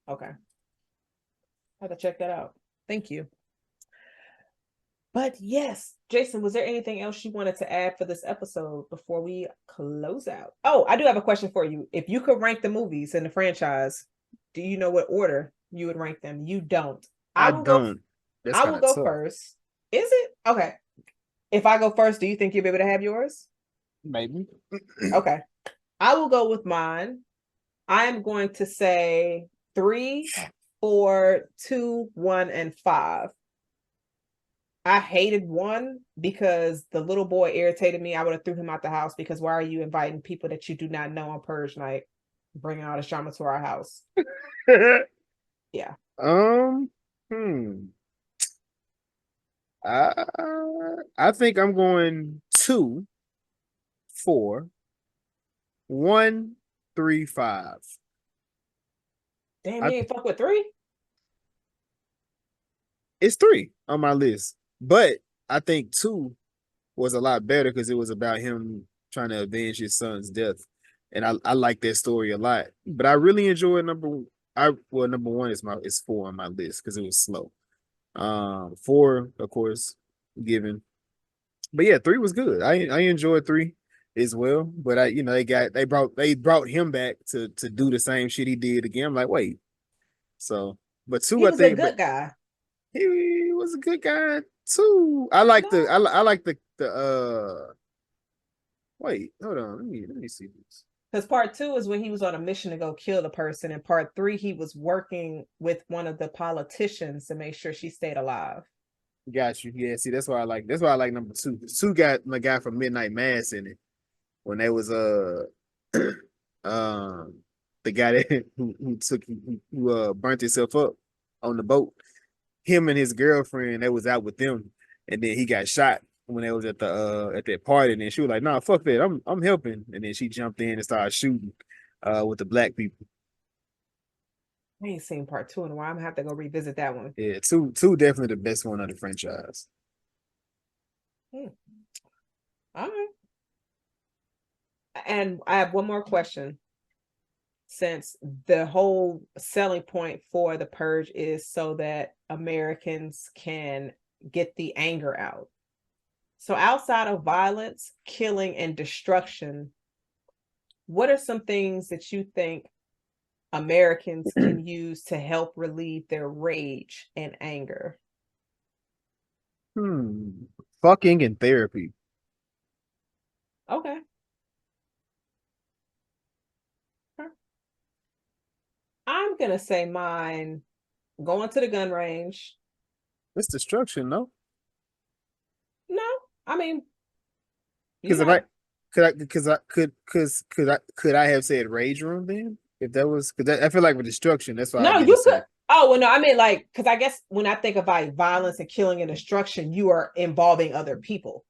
Okay. I have to check that out. Thank you. But yes, Jason, was there anything else you wanted to add for this episode before we close out? Oh, I do have a question for you. If you could rank the movies in the franchise, do you know what order you would rank them? You don't. I don't. I will go first. Is it? Okay. If I go first, do you think you'll be able to have yours? Maybe. Okay. I will go with mine. I'm going to say 3, 4, 2, 1, and 5. I hated 1 because the little boy irritated me. I would have threw him out the house because why are you inviting people that you do not know on Purge night, bringing all this drama to our house? Yeah. I think I'm going 2, 4, 1, 3, 5. Damn, you ain't fuck with 3? It's 3 on my list, but I think 2 was a lot better because it was about him trying to avenge his son's death, and I like that story a lot. But I really enjoyed number 1 is 4 on my list because it was slow. 4, of course, given, but yeah, 3 was good. I enjoyed 3 as well, but they brought him back to do the same shit he did again. I'm like, wait, so but 2, He I was think, a good guy. he was a good guy too. I like the wait, hold on, let me see this. Because part 2 is when he was on a mission to go kill the person, and part 3 he was working with one of the politicians to make sure she stayed alive. Got you. Yeah, see, that's why I like number 2. 2 got my guy from Midnight Mass in it when they was the guy that who burnt himself up on the boat. Him and his girlfriend, they was out with them, and then he got shot when they was at that party, and then she was like, "Nah, fuck that, I'm helping," and then she jumped in and started shooting with the black people. I ain't seen part 2 in a while. I'm gonna have to go revisit that one. Yeah, 2 definitely the best one of the franchise. All right. And I have one more question. since the whole selling point for the purge is so that Americans can get the anger out. So outside of violence, killing, and destruction, what are some things that you think Americans can use to help relieve their rage and anger? Fucking and therapy. Okay. I'm going to say mine, going to the gun range. It's destruction, no? No, I mean, Because could I have said rage room then? If that was, because I feel like with destruction, that's why I no, didn't you say. could. Oh, well, no, I mean, like, because I guess when I think about violence and killing and destruction, you are involving other people.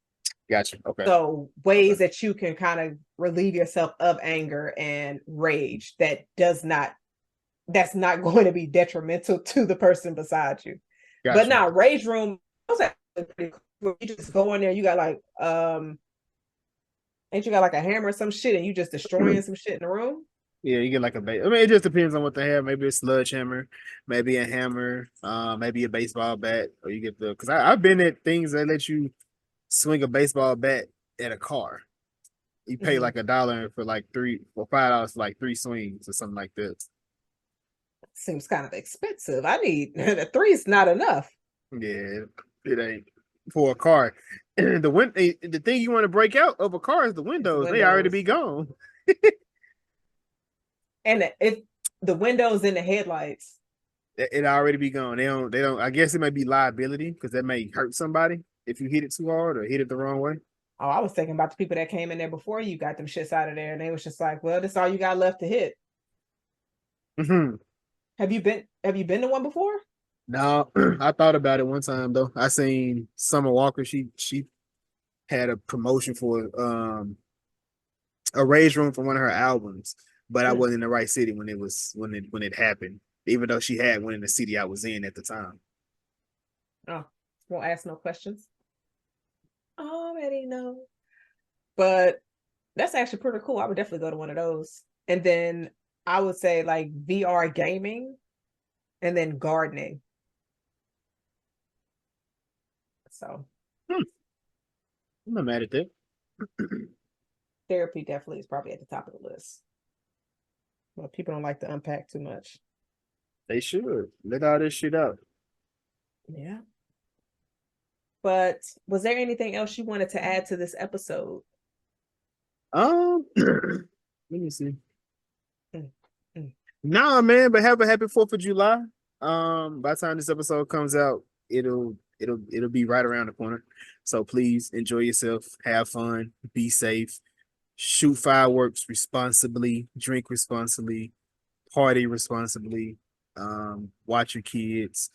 Gotcha. Okay. So ways that you can kind of relieve yourself of anger and rage that's not going to be detrimental to the person beside you. Gotcha. But now rage room, those are pretty cool. You just go in there, you got like ain't you got like a hammer or some shit and you just destroying some shit in the room? Yeah, you get like a base. I mean, it just depends on what they have. Maybe a sludge hammer, maybe a hammer, maybe a baseball bat, or you get the. Because I've been at things that let you swing a baseball bat at a car. You pay like $1 for like $5 for like 3 swings or something like this. Seems kind of expensive. I need the 3 is not enough. Yeah, it ain't for a car. The thing you want to break out of a car is the windows. They already be gone. And if the windows in the headlights, it already be gone. They don't. I guess it might be liability because that may hurt somebody if you hit it too hard or hit it the wrong way. Oh, I was thinking about the people that came in there before you got them shits out of there, and they was just like, "Well, this is all you got left to hit." Mm-hmm. Have you been to one before? No, I thought about it one time though. I seen Summer Walker. She had a promotion for a rage room for one of her albums, but I wasn't in the right city when it happened. Even though she had one in the city I was in at the time. Oh, won't ask no questions. Already know. But that's actually pretty cool. I would definitely go to one of those. And then I would say like VR gaming and then gardening. So I'm not mad at that. Therapy definitely is probably at the top of the list. Well, people don't like to unpack too much. They should let all this shit out. Yeah. But was there anything else you wanted to add to this episode? Let me see. Nah, man, but have a happy 4th of July. By the time this episode comes out, it'll be right around the corner. So please enjoy yourself, have fun, be safe, shoot fireworks responsibly, drink responsibly, party responsibly, watch your kids,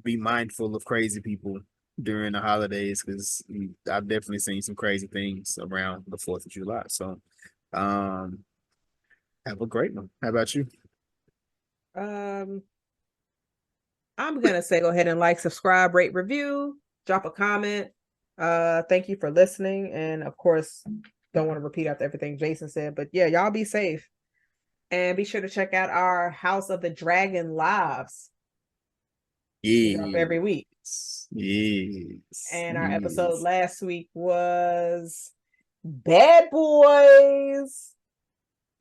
be mindful of crazy people during the holidays because I've definitely seen some crazy things around the 4th of July. So have a great one. How about you? I'm gonna say go ahead and like, subscribe, rate, review, drop a comment. Thank you for listening, and of course, don't want to repeat after everything Jason said, but yeah, y'all be safe, and be sure to check out our House of the Dragon lives. Yeah, drop every week. Yes. And our episode last week was Bad Boys,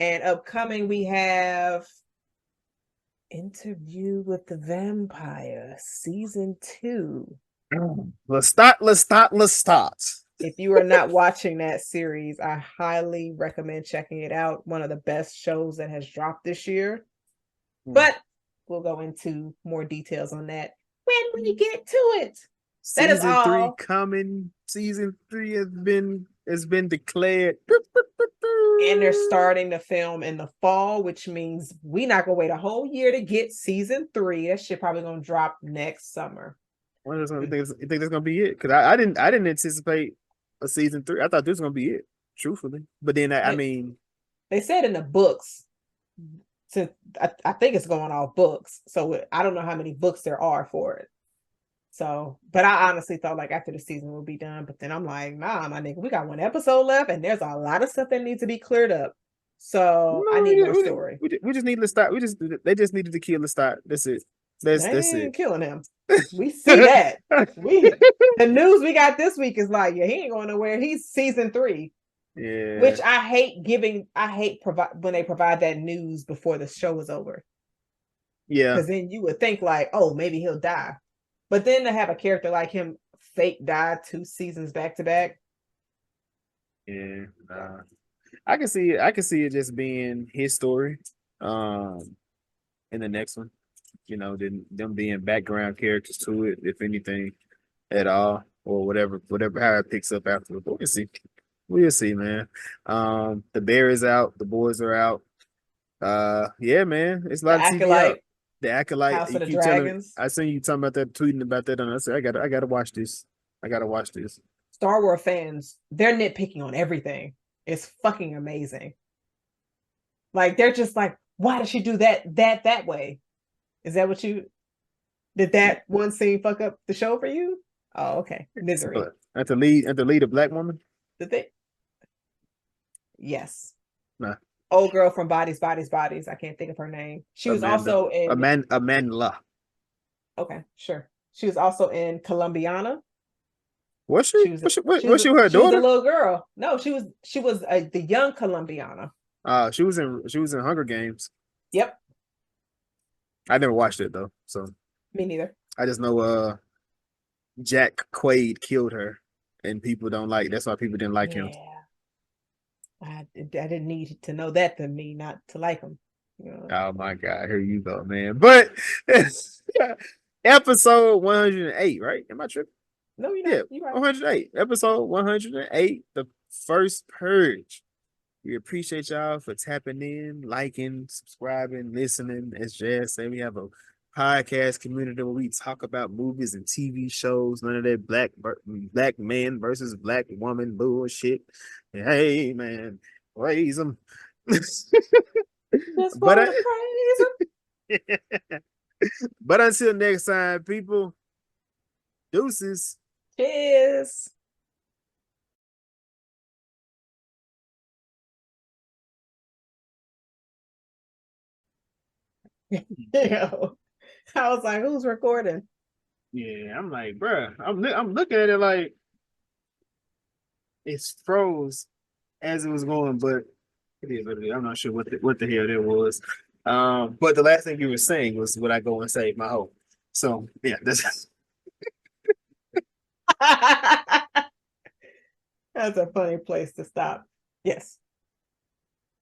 and upcoming we have Interview with the Vampire season 2. Let's start. If you are not watching that series, I highly recommend checking it out. One of the best shows that has dropped this year. But we'll go into more details on that when we get to it. That is all. Season 3 coming. Season 3 has been declared. And they're starting to film in the fall, which means we're not gonna wait a whole year to get season 3. That shit probably gonna drop next summer. You think that's gonna be it? Because I didn't anticipate a season 3. I thought this was gonna be it, truthfully. But then I mean, they said in the books. So I think it's going off books. So I don't know how many books there are for it. So, but I honestly thought like after the season will be done. But then I'm like, nah, my nigga, we got 1 episode left, and there's a lot of stuff that needs to be cleared up. So I need more story. We just need to stop. They just needed to kill the start. That's it. That's They it. ain't killing him. We see that. The news we got this week is like, yeah, he ain't going nowhere. He's season 3. Yeah. Which I hate when they provide that news before the show is over. Yeah. Because then you would think like, oh, maybe he'll die. But then to have a character like him fake die 2 seasons back to back. Yeah. I can see it. I can see it just being his story. In the next one. You know, them being background characters to it, if anything, at all, or whatever, how it picks up after. But we'll see. We'll see, man. The bear is out, the boys are out. Yeah, man. It's a The lot of TV out. Acolyte, The Acolyte. House You of the keep telling me, Dragons. I seen you talking about that, tweeting about that, and I said, I gotta watch this. I gotta watch this. Star Wars fans, they're nitpicking on everything. It's fucking amazing. Like they're just like, why did she do that way? Is that what you did? That one scene fuck up the show for you? Oh, okay. Misery. But at the lead, a black woman. Did they? Yes. Nah. Old girl from Bodies. I can't think of her name. She was also in Amanda. Okay, sure. She was also in Columbiana. Was she? She was her she daughter? was a little girl. No, she was the young Columbiana. She was in Hunger Games. Yep. I never watched it though, so Me neither. I just know Jack Quaid killed her, and people don't like. That's why people didn't like him. I didn't need to know that to me not to like him. You know? Oh my God, here you go, man. But episode 108, right? Am I tripping? No, you're not. Yeah, You're right. 108. Episode 108, the first purge. We appreciate y'all for tapping in, liking, subscribing, listening. As Jazz said, we have a podcast community where we talk about movies and TV shows. None of that black man versus black woman bullshit. Hey, man, praise them. Just want to praise him. But until next time, people, deuces. Cheers. Yeah. I was like, who's recording? Yeah, I'm like, bruh, I'm looking at it like it's froze as it was going, but it is what it is. I'm not sure what the hell that was. But the last thing you were saying was, would I go and save my hoe? So yeah, that's That's a funny place to stop. Yes.